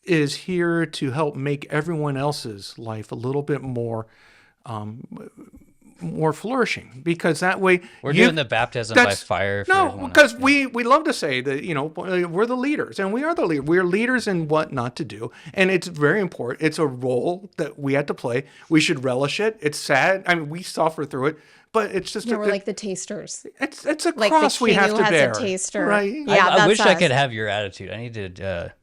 is here to help make everyone else's life a little bit more flourishing, because that way we're doing the baptism by fire. Because we love to say that we're the leaders, and we are the leader. We're leaders in what not to do, and it's very important. It's a role that we have to play. We should relish it. It's sad. I mean, we suffer through it, but it's just we're like the tasters. It's a cross we have to bear. A taster. Right? Yeah, I wish I could have your attitude. I need to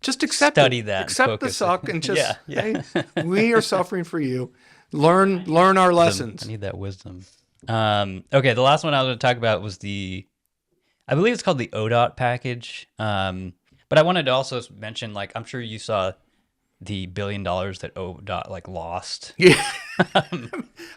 just accept study it. that. Accept the suck and just hey, we are suffering for you. Learn our lessons. I need that wisdom. Okay, the last one I was going to talk about was I believe it's called the ODOT package. But I wanted to also mention, I'm sure you saw the $1 billion that ODOT lost. Yeah.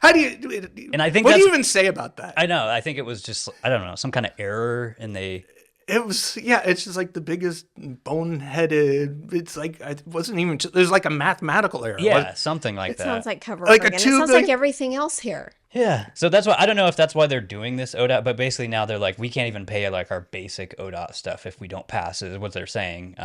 How do you? And I think what do you even say about that? I know. I think it was just some kind of error, and they. It was, it's just the biggest boneheaded, it's it wasn't even, there's a mathematical error. Yeah, something like that. It sounds like cover again. It sounds like everything else here. Yeah. So that's why, I don't know if that's why they're doing this ODOT, but basically now they're we can't even pay our basic ODOT stuff if we don't pass, is what they're saying.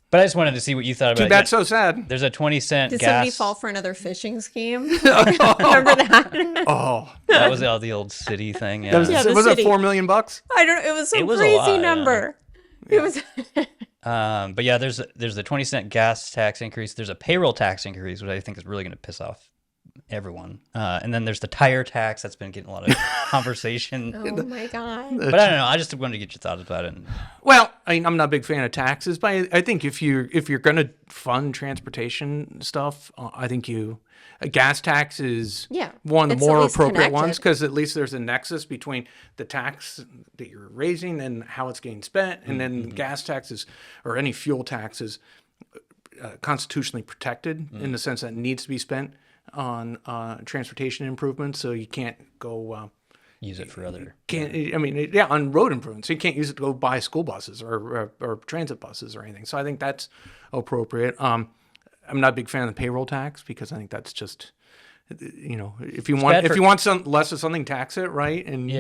But I just wanted to see what you thought about it. That's so sad. There's a 20-cent Did gas. somebody fall for another phishing scheme? Remember that? Oh. That was the old city thing. Yeah. Was it $4 million? I don't know. It was some crazy number. Yeah. It was. But yeah, there's the 20-cent gas tax increase. There's a payroll tax increase, which I think is really going to piss off everyone. And then there's the tire tax that's been getting a lot of conversation. Oh my God. But I don't know. I just wanted to get your thoughts about it. Well, I'm not a big fan of taxes, but I think if you're going to fund transportation stuff, I think a gas tax is one of the more appropriate ones, because at least there's a nexus between the tax that you're raising and how it's getting spent, and then gas taxes or any fuel taxes constitutionally protected in the sense that it needs to be spent on transportation improvements, so you can't go use it for other. On road improvements, you can't use it to go buy school buses or transit buses or anything. So I think that's appropriate. I'm not a big fan of the payroll tax, because I think that's just, if you want some less of something, tax it, right? And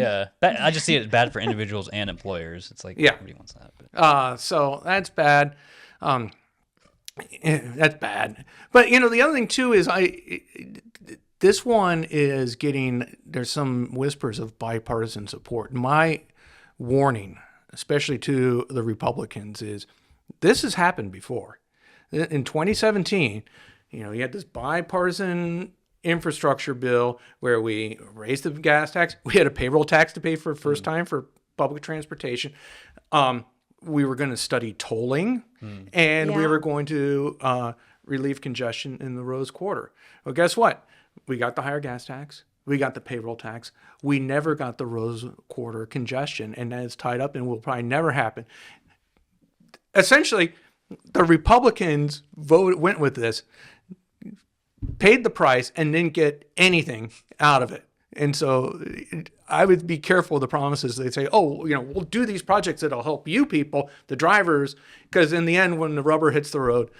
I just see it as bad for individuals and employers. It's nobody wants that. But. So that's bad. That's bad. But the other thing too is this one is there's some whispers of bipartisan support. My warning, especially to the Republicans, is this has happened before. In 2017, you had this bipartisan infrastructure bill where we raised the gas tax. We had a payroll tax to pay for the first time for public transportation. We were going to study tolling, and we were going to relieve congestion in the Rose Quarter. Well, guess what? We got the higher gas tax. We got the payroll tax. We never got the Rose Quarter congestion, and that is tied up and will probably never happen. Essentially, the Republicans went with this, paid the price, and didn't get anything out of it. And so I would be careful of the promises. They say, we'll do these projects that'll help you people, the drivers, because in the end, when the rubber hits the road,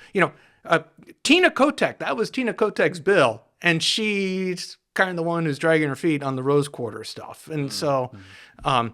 Tina Kotek, that was Tina Kotek's bill, and she's kind of the one who's dragging her feet on the Rose Quarter stuff. And so, and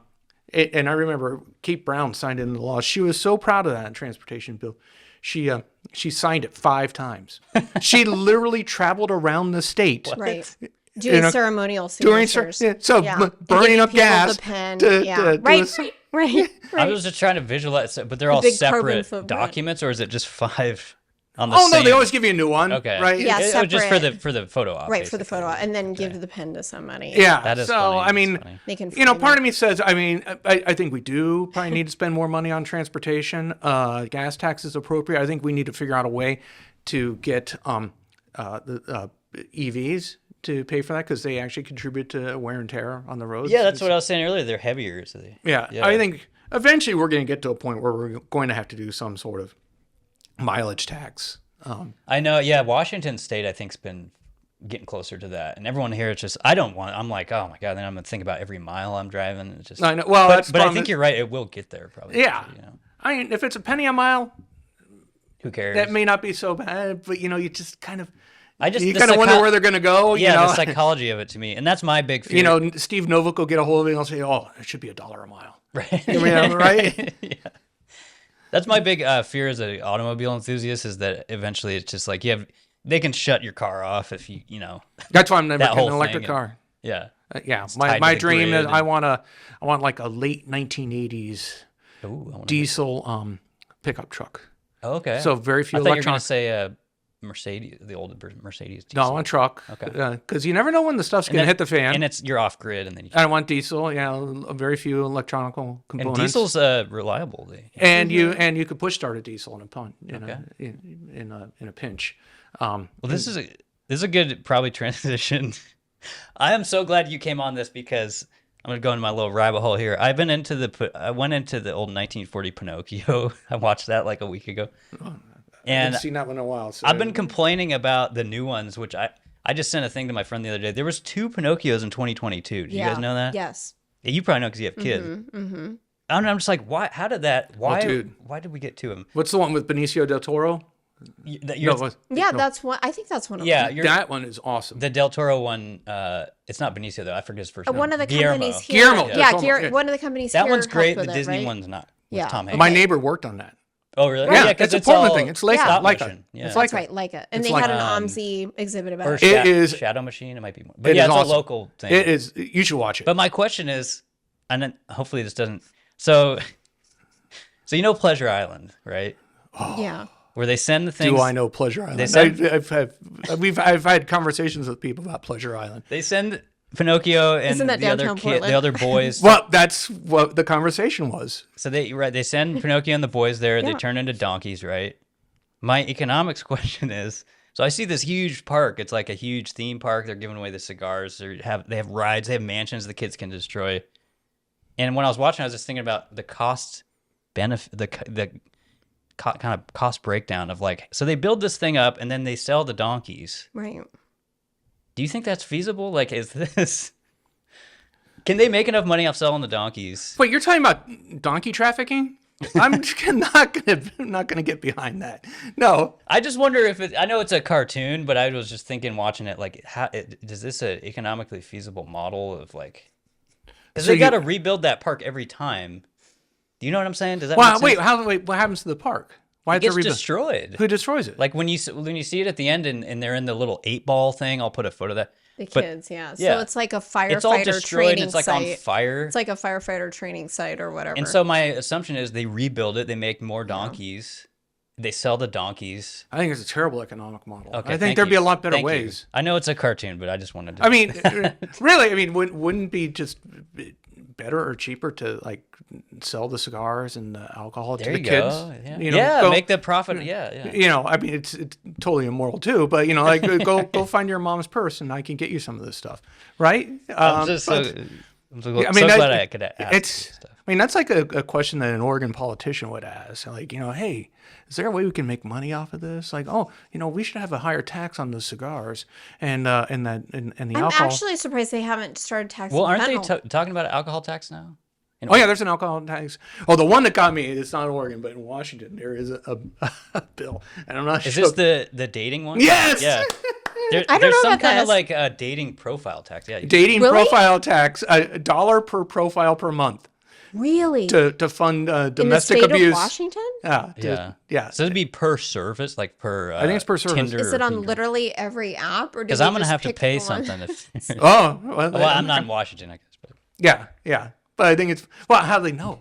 I remember Kate Brown signed it into law. She was so proud of that transportation bill. She signed it 5 times. She literally traveled around the state. Right. Doing ceremonial signatures. Burning up gas. Right. Right. I was just trying to visualize, but they're all separate documents, or is it just 5 on the same? No, they always give you a new one. Okay. Right? Yeah, separate. Just for the photo op. Right, basically. for the photo op, and then give the pen to somebody. Yeah. That is so, funny. I mean, they can part of me says, I think we do probably need to spend more money on transportation. Gas tax is appropriate. I think we need to figure out a way to get the EVs to pay for that, because they actually contribute to wear and tear on the roads. Yeah, that's what I was saying earlier. They're heavier. So yeah, I think eventually we're going to get to a point where we're going to have to do some sort of mileage tax. I know. Yeah, Washington State, I think, has been getting closer to that, and everyone here, it's just I'm like, oh my god, then I'm gonna think about every mile I'm driving. It's just I know. Well, but I think you're right. It will get there probably. Yeah. I mean, if it's a penny a mile, who cares? That may not be so bad, but you just kind of. You kind of wonder where they're going to go. Yeah, the psychology of it to me, and that's my big fear. Steve Novick will get a hold of it and he'll say, "Oh, it should be $1 a mile." Right. Right. Yeah. That's my big fear as an automobile enthusiast, is that eventually it's just like they can shut your car off if you know. That's why I'm never getting an electric car. Yeah. Yeah. My dream is I want like a late 1980s diesel pickup truck. Oh, okay. So very few electronics. I thought you were going to say Mercedes, the old Mercedes diesel. No, I want truck. Okay. Because you never know when the stuff's going to hit the fan. And you're off grid, and then I want diesel. Very few electronical components. And diesel's reliable. And you could push start a diesel in a punt. In a pinch. Well, this is a good probably transition. I am so glad you came on this, because I'm gonna go into my little rabbit hole here. I went into the old 1940 Pinocchio. I watched that like a week ago. And I haven't seen that one in a while. So. I've been complaining about the new ones, which I just sent a thing to my friend the other day. There was 2 Pinocchios in 2022. Did you guys know that? Yes. Yeah, you probably know because you have kids. Mm-hmm. I'm just like, why? How did that? Why? Why did we get 2 of them? What's the one with Benicio del Toro? That's one. I think that's one of them. Yeah, that one is awesome. The Del Toro one, it's not Benicio though. I forget his first name. One of the companies here. Guillermo. One of the companies that here. That one's great. The it, Disney right? one's not. Yeah. Tom Hanks. My neighbor worked on that. Oh, really? Right. Yeah, it's a Portland thing. It's Leica. Yeah. It's That's right, Leica. And they had an OMSI exhibit about it. It is Shadow Machine. It might be more. But yeah, it's awesome. A local thing. It is. You should watch it. But my question is, and then hopefully this doesn't. So Pleasure Island, right? Oh. Yeah. Where they send the things. Do I know Pleasure Island? I've had conversations with people about Pleasure Island. They send Pinocchio and the other boys. Well, that's what the conversation was. So they send Pinocchio and the boys there. Yeah. They turn into donkeys, right? My economics question is: so I see this huge park. It's like a huge theme park. They're giving away the cigars. They have rides. They have mansions the kids can destroy. And when I was watching, I was just thinking about the cost benefit, the kind of cost breakdown of so they build this thing up and then they sell the donkeys. Right. Do you think that's feasible? Can they make enough money off selling the donkeys? Wait, you're talking about donkey trafficking? I'm not gonna get behind that. No. I just wonder if I know it's a cartoon, but I was just thinking watching it, is this an economically feasible model of because they got to rebuild that park every time. Do you know what I'm saying? Does that make sense? Wait, what happens to the park? Why it gets destroyed. Who destroys it? When you see it at the end and they're in the little 8-ball thing, I'll put a photo of that. The kids, yeah. So it's like a firefighter it's all destroyed, training it's site. On fire. It's like a firefighter training site or whatever. And so my assumption is they rebuild it, they make more donkeys, they sell the donkeys. I think it's a terrible economic model. Okay, I think there'd be a lot better ways. I know it's a cartoon, but I just wanted to. I mean, really, wouldn't it be just better or cheaper to sell the cigars and the alcohol to the kids? Yeah. Make the profit. Yeah. It's totally immoral too, but go find your mom's purse and I can get you some of this stuff, right? I'm just so glad I could ask stuff. That's like a question that an Oregon politician would ask. Hey, is there a way we can make money off of this? We should have a higher tax on the cigars and the alcohol. I'm actually surprised they haven't started taxing. Well, aren't they talking about alcohol tax now? Yeah, there's an alcohol tax. Oh, the one that got me, it's not in Oregon, but in Washington, there is a bill. And I'm not sure. Is this the dating one? Yes! Yeah. I don't there's know some about kind this. of a dating profile tax. Yeah. Dating profile tax, $1 per profile per month. Really? To fund domestic in the state abuse. Of Washington? Yeah. So it'd be per service, per. I think it's per service. Tinder is it on literally every app, or because I'm gonna have to pay something? Well, I'm not in Washington, I guess. But. Yeah. But I think it's how do they know?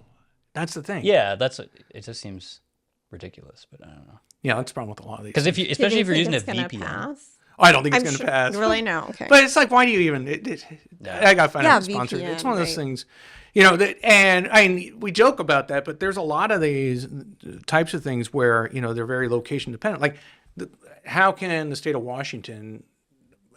That's the thing. Yeah, it just seems ridiculous, but I don't know. Yeah, that's the problem with a lot of these. Because especially if you're using a VPN. Pass? I don't think it's going to pass. Really? No. Okay. But it's like, why do you even? I got to find out the sponsor. VPN, it's one of those things, and I mean, we joke about that, but there's a lot of these types of things where they're very location dependent. Like, how can the state of Washington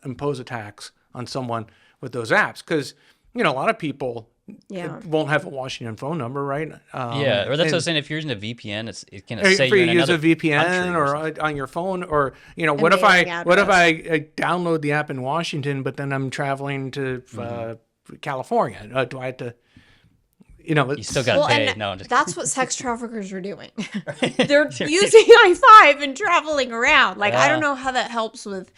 impose a tax on someone with those apps? Because a lot of people won't have a Washington phone number, right? Or that's what I was saying. If you're using a VPN, it can say if you use a VPN or on your phone, or what if I download the app in Washington, but then I'm traveling to California? Do I have to? You still got to pay. No, that's what sex traffickers are doing. They're using I-5 and traveling around. Like, I don't know how that helps with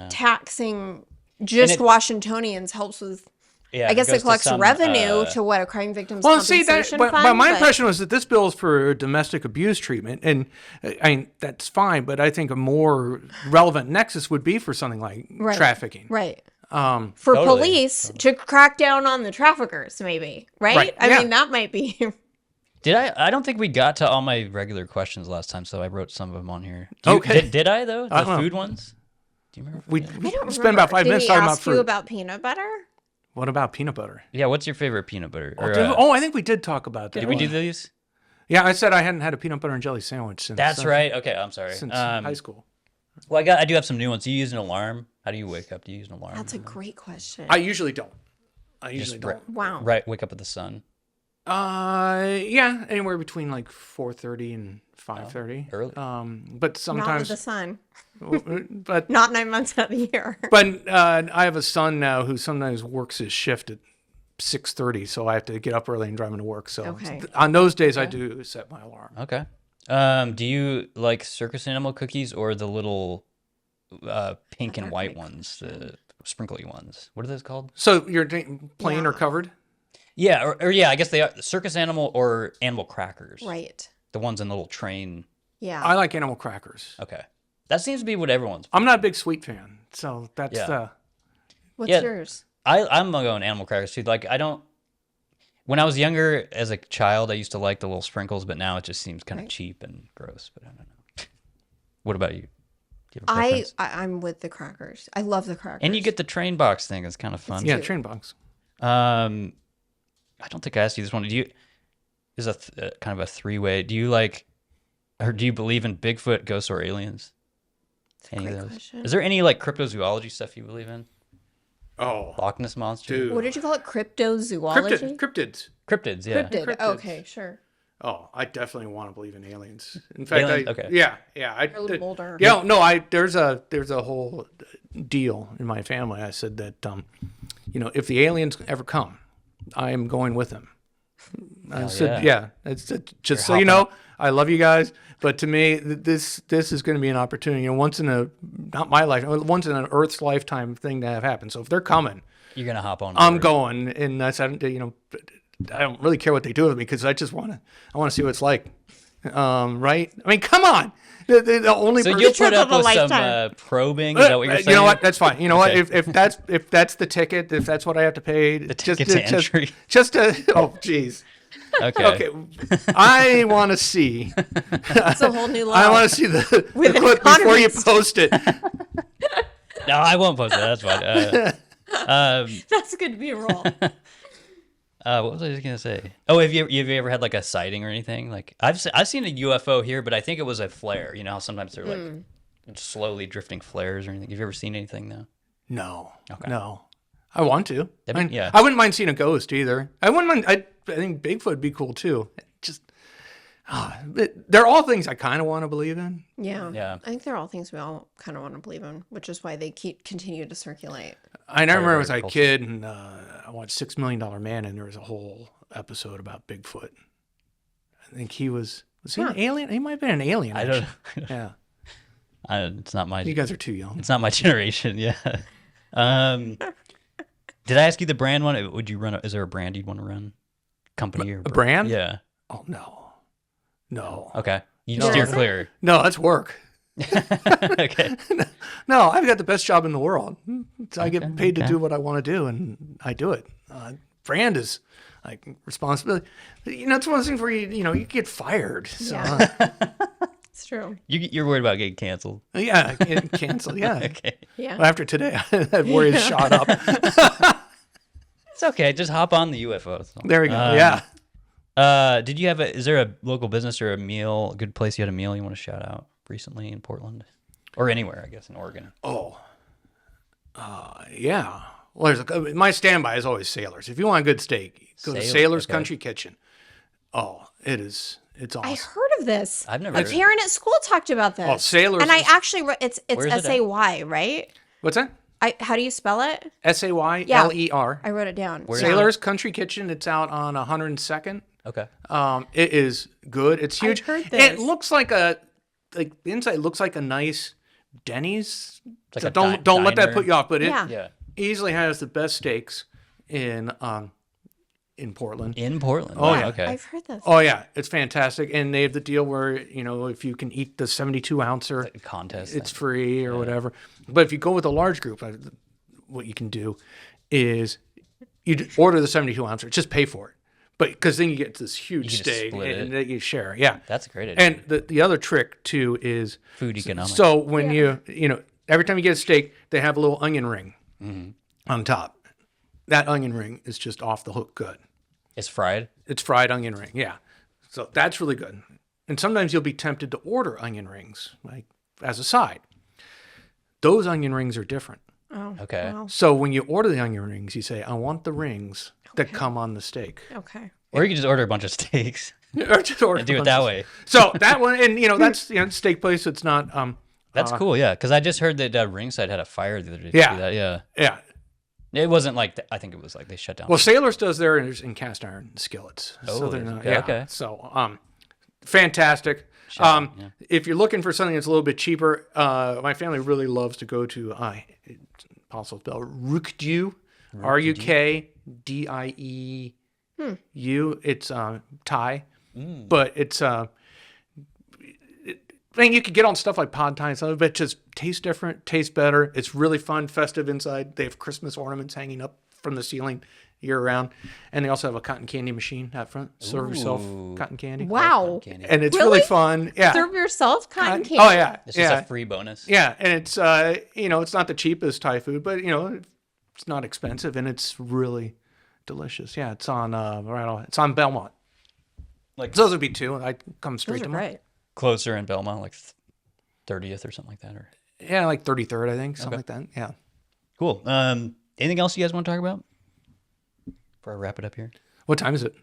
taxing just Washingtonians. Helps with. I guess it collects revenue to what, a crime victims compensation fund? But my impression was that this bill is for domestic abuse treatment, and I mean that's fine. But I think a more relevant nexus would be for something like trafficking, right? For police to crack down on the traffickers, maybe, right? I mean, that might be. I don't think we got to all my regular questions last time, so I wrote some of them on here. Did I though? The food ones? Do you remember? We spent about 5 minutes talking about fruit. Did he ask you about peanut butter? What about peanut butter? Yeah, what's your favorite peanut butter? I think we did talk about that. Did we do these? Yeah, I said I hadn't had a peanut butter and jelly sandwich since. That's right. Okay, I'm sorry. Since high school. Well, I do have some new ones. Do you use an alarm? How do you wake up? Do you use an alarm? That's a great question. I usually don't. Wow. Right, wake up with the sun. Yeah, anywhere between like 4:30 and 5:30. Early. But sometimes not with the sun. But not 9 months out of the year. But I have a son now who sometimes works his shift at 6:30, so I have to get up early and drive him to work. So on those days, I do set my alarm. Okay. Do you like circus animal cookies or the little pink and white ones, the sprinkly ones? What are those called? So you're plain or covered? Yeah, or I guess they are circus animal or animal crackers. Right. The ones in the little train. Yeah. I like animal crackers. Okay. That seems to be what everyone's. I'm not a big sweet fan, so that's the. What's yours? I'm going animal crackers too. Like I don't. When I was younger, as a child, I used to like the little sprinkles, but now it just seems kind of cheap and gross. But I don't know. What about you? Do you have a preference? I'm with the crackers. I love the crackers. And you get the train box thing. It's kind of fun. Yeah, train box. I don't think I asked you this one. Is a kind of a three-way. Do you like, or do you believe in Bigfoot, ghosts, or aliens? That's a great question. Is there any like cryptozoology stuff you believe in? Oh, Loch Ness monster. Dude. What did you call it? Cryptozoology. Cryptids. Cryptids. Yeah. Cryptid. Oh, okay, sure. Oh, I definitely want to believe in aliens. In fact, They're a little older. Yeah, no, there's a whole deal in my family. I said that, if the aliens ever come, I am going with them. I said, it's just so you know, I love you guys, but to me, this is going to be an opportunity. Once in once in an Earth's lifetime thing to have happen. So if they're coming, you're gonna hop on. I'm going, and I said, I don't really care what they do with me because I want to see what it's like, right? I mean, come on. The only so you'll put up with some probing. Is that what you're saying? You know what? That's fine. You know what? If that's the ticket, if that's what I have to pay, the ticket to entry. Oh, jeez. Okay. I want to see. It's a whole new level. I want to see the clip before you post it. No, I won't post it. That's fine. That's good to be a roll. What was I just gonna say? Oh, have you ever had like a sighting or anything? Like I've seen a UFO here, but I think it was a flare. You know how sometimes they're like slowly drifting flares or anything. Have you ever seen anything though? No. Okay. No. I want to. Yeah. I wouldn't mind seeing a ghost either. I wouldn't mind. I think Bigfoot would be cool too. Just they're all things I kind of want to believe in. Yeah. I think they're all things we all kind of want to believe in, which is why they continue to circulate. I remember as a kid, and I watched $6 Million Man, and there was a whole episode about Bigfoot. I think he was he an alien? He might have been an alien. I don't know. Yeah. It's not my. You guys are too young. It's not my generation. Yeah. Did I ask you the brand one? Would you run? Is there a brand you'd want to run? Company or a brand? Yeah. Oh no. Okay. You steer clear. No, that's work. Okay. No, I've got the best job in the world. I get paid to do what I want to do, and I do it. brand is like responsibility. It's one of those things where you get fired. So. Yeah. It's true. You're worried about getting canceled. Yeah, getting canceled. Yeah. Okay. Yeah. Well, after today, that worry has shot up. It's okay. Just hop on the UFO. So. There we go. Yeah. Did you have is there a local business or a good place you had a meal you want to shout out recently in Portland? Or anywhere, I guess, in Oregon. Oh. Yeah. Well, my standby is always Sailor's. If you want a good steak, go to Sailor's Country Kitchen. Oh, it's awesome. I heard of this. I've never. My parent at school talked about this. Oh, Sailor's. And I actually it's SAY, right? What's that? How do you spell it? SAYLER. I wrote it down. Sailor's Country Kitchen. It's out on 102nd. Okay. It is good. It's huge. I've heard this. It looks like the inside looks like a nice Denny's. Like so a don't let that put you off. But it Yeah. easily has the best steaks in Portland. In Portland. Oh, yeah. Okay. I've heard this. Oh yeah, it's fantastic, and they have the deal where if you can eat the 72-ouncer, Like a contest. it's free or whatever. But if you go with a large group, what you can do is you order the 72-ouncer, just pay for it. But because then you get this huge steak and that you share. Yeah, that's a great idea. And the other trick too is food economics. So when you every time you get a steak, they have a little onion ring on top. That onion ring is just off the hook good. It's fried? It's fried onion ring, yeah. So that's really good. And sometimes you'll be tempted to order onion rings, like as a side. Those onion rings are different. Oh, okay. Wow. So when you order the onion rings, you say, I want the rings that come on the steak. Okay. Or you can just order a bunch of steaks. Or just order and do it that way. So that one, and that's steak place. It's not. That's cool, yeah. Because I just heard that Ringside had a fire the other day. Yeah. Yeah. It wasn't like I think it was like they shut down. Well, Sailor's does theirs in cast iron skillets. Oh, so they're not. Okay, yeah. okay. So fantastic. If you're looking for something that's a little bit cheaper, my family really loves to go to possible spell Rukdiu, RUKDIEU. It's Thai, but it's you could get on stuff like pad thai and stuff, but it just tastes different, tastes better. It's really fun, festive inside. They have Christmas ornaments hanging up from the ceiling year round, and they also have a cotton candy machine out front. Serve yourself cotton candy. Wow. And it's really fun. Yeah. Serve yourself cotton candy. Oh yeah. It's just a free bonus. Yeah, and it's it's not the cheapest Thai food, but it's not expensive and it's really delicious. Yeah, it's on it's on Belmont. Like those would be two. I come straight to right. Closer in Belmont, like 30th or something like that, or like 33rd, I think, something like that. Yeah. Cool. Anything else you guys want to talk about before I wrap it up here? What time is it?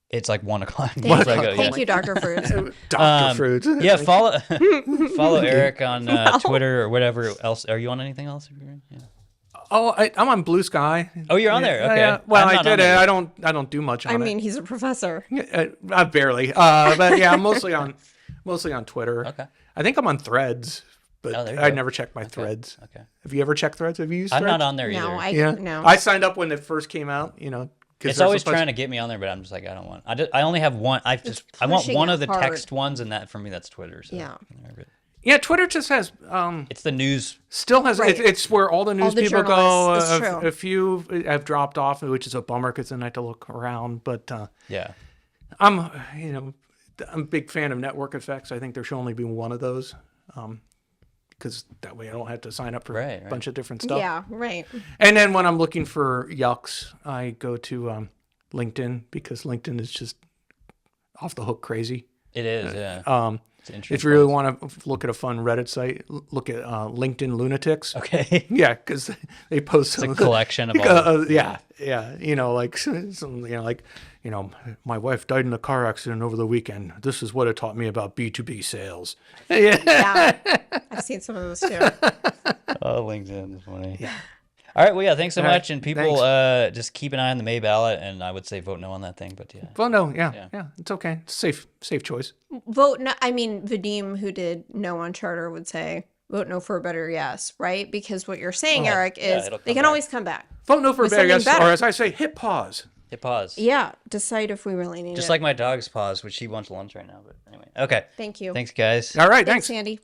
It's like 1 o'clock. Thank you, Dr. Fruits. Dr. Fruits. Yeah, follow Eric on Twitter or whatever else. Are you on anything else? Yeah. Oh, I'm on Blue Sky. Oh, you're on there. Okay. Well, I did it. I don't do much on it. I mean, he's a professor. Barely. But yeah, I'm mostly on Twitter. Okay. I think I'm on Threads, but I never check my Threads. Okay. Have you ever checked Threads? Have you used Threads? I'm not on there either. No. I signed up when it first came out. It's always trying to get me on there, but I'm just like, I don't want. I only have one. I want one of the text ones, and that for me that's Twitter. So. Yeah. Yeah, Twitter just has. It's the news. Still has. Right. It's where all the news people go. It's true. A few have dropped off, which is a bummer because then I have to look around. But yeah, I'm a big fan of network effects. I think there should only be one of those, because that way I don't have to sign up for a bunch of different stuff. Yeah, right. And then when I'm looking for yucks, I go to LinkedIn because LinkedIn is just off the hook crazy. It is. Yeah. If you really want to look at a fun Reddit site, look at LinkedIn Lunatics. Okay. Yeah, because they post a collection of all. My wife died in a car accident over the weekend. This is what it taught me about B2B sales. Yeah. I've seen some of those too. Oh, LinkedIn is funny. Yeah. All right. Well, yeah. Thanks so much. And people, just keep an eye on the May ballot, and I would say vote no on that thing. But yeah. Vote no. Yeah. It's okay. It's safe choice. Vote no. I mean, Vadim, who did no on charter, would say vote no for a better yes, right? Because what you're saying, Eric, is they can always come back. Vote no for a better yes, or as I say, hit pause. Hit pause. Yeah. Decide if we really need it. Just like my dog's pause, which she wants lunch right now. But anyway. Okay. Thank you. Thanks, guys. All right. Thanks, Andy.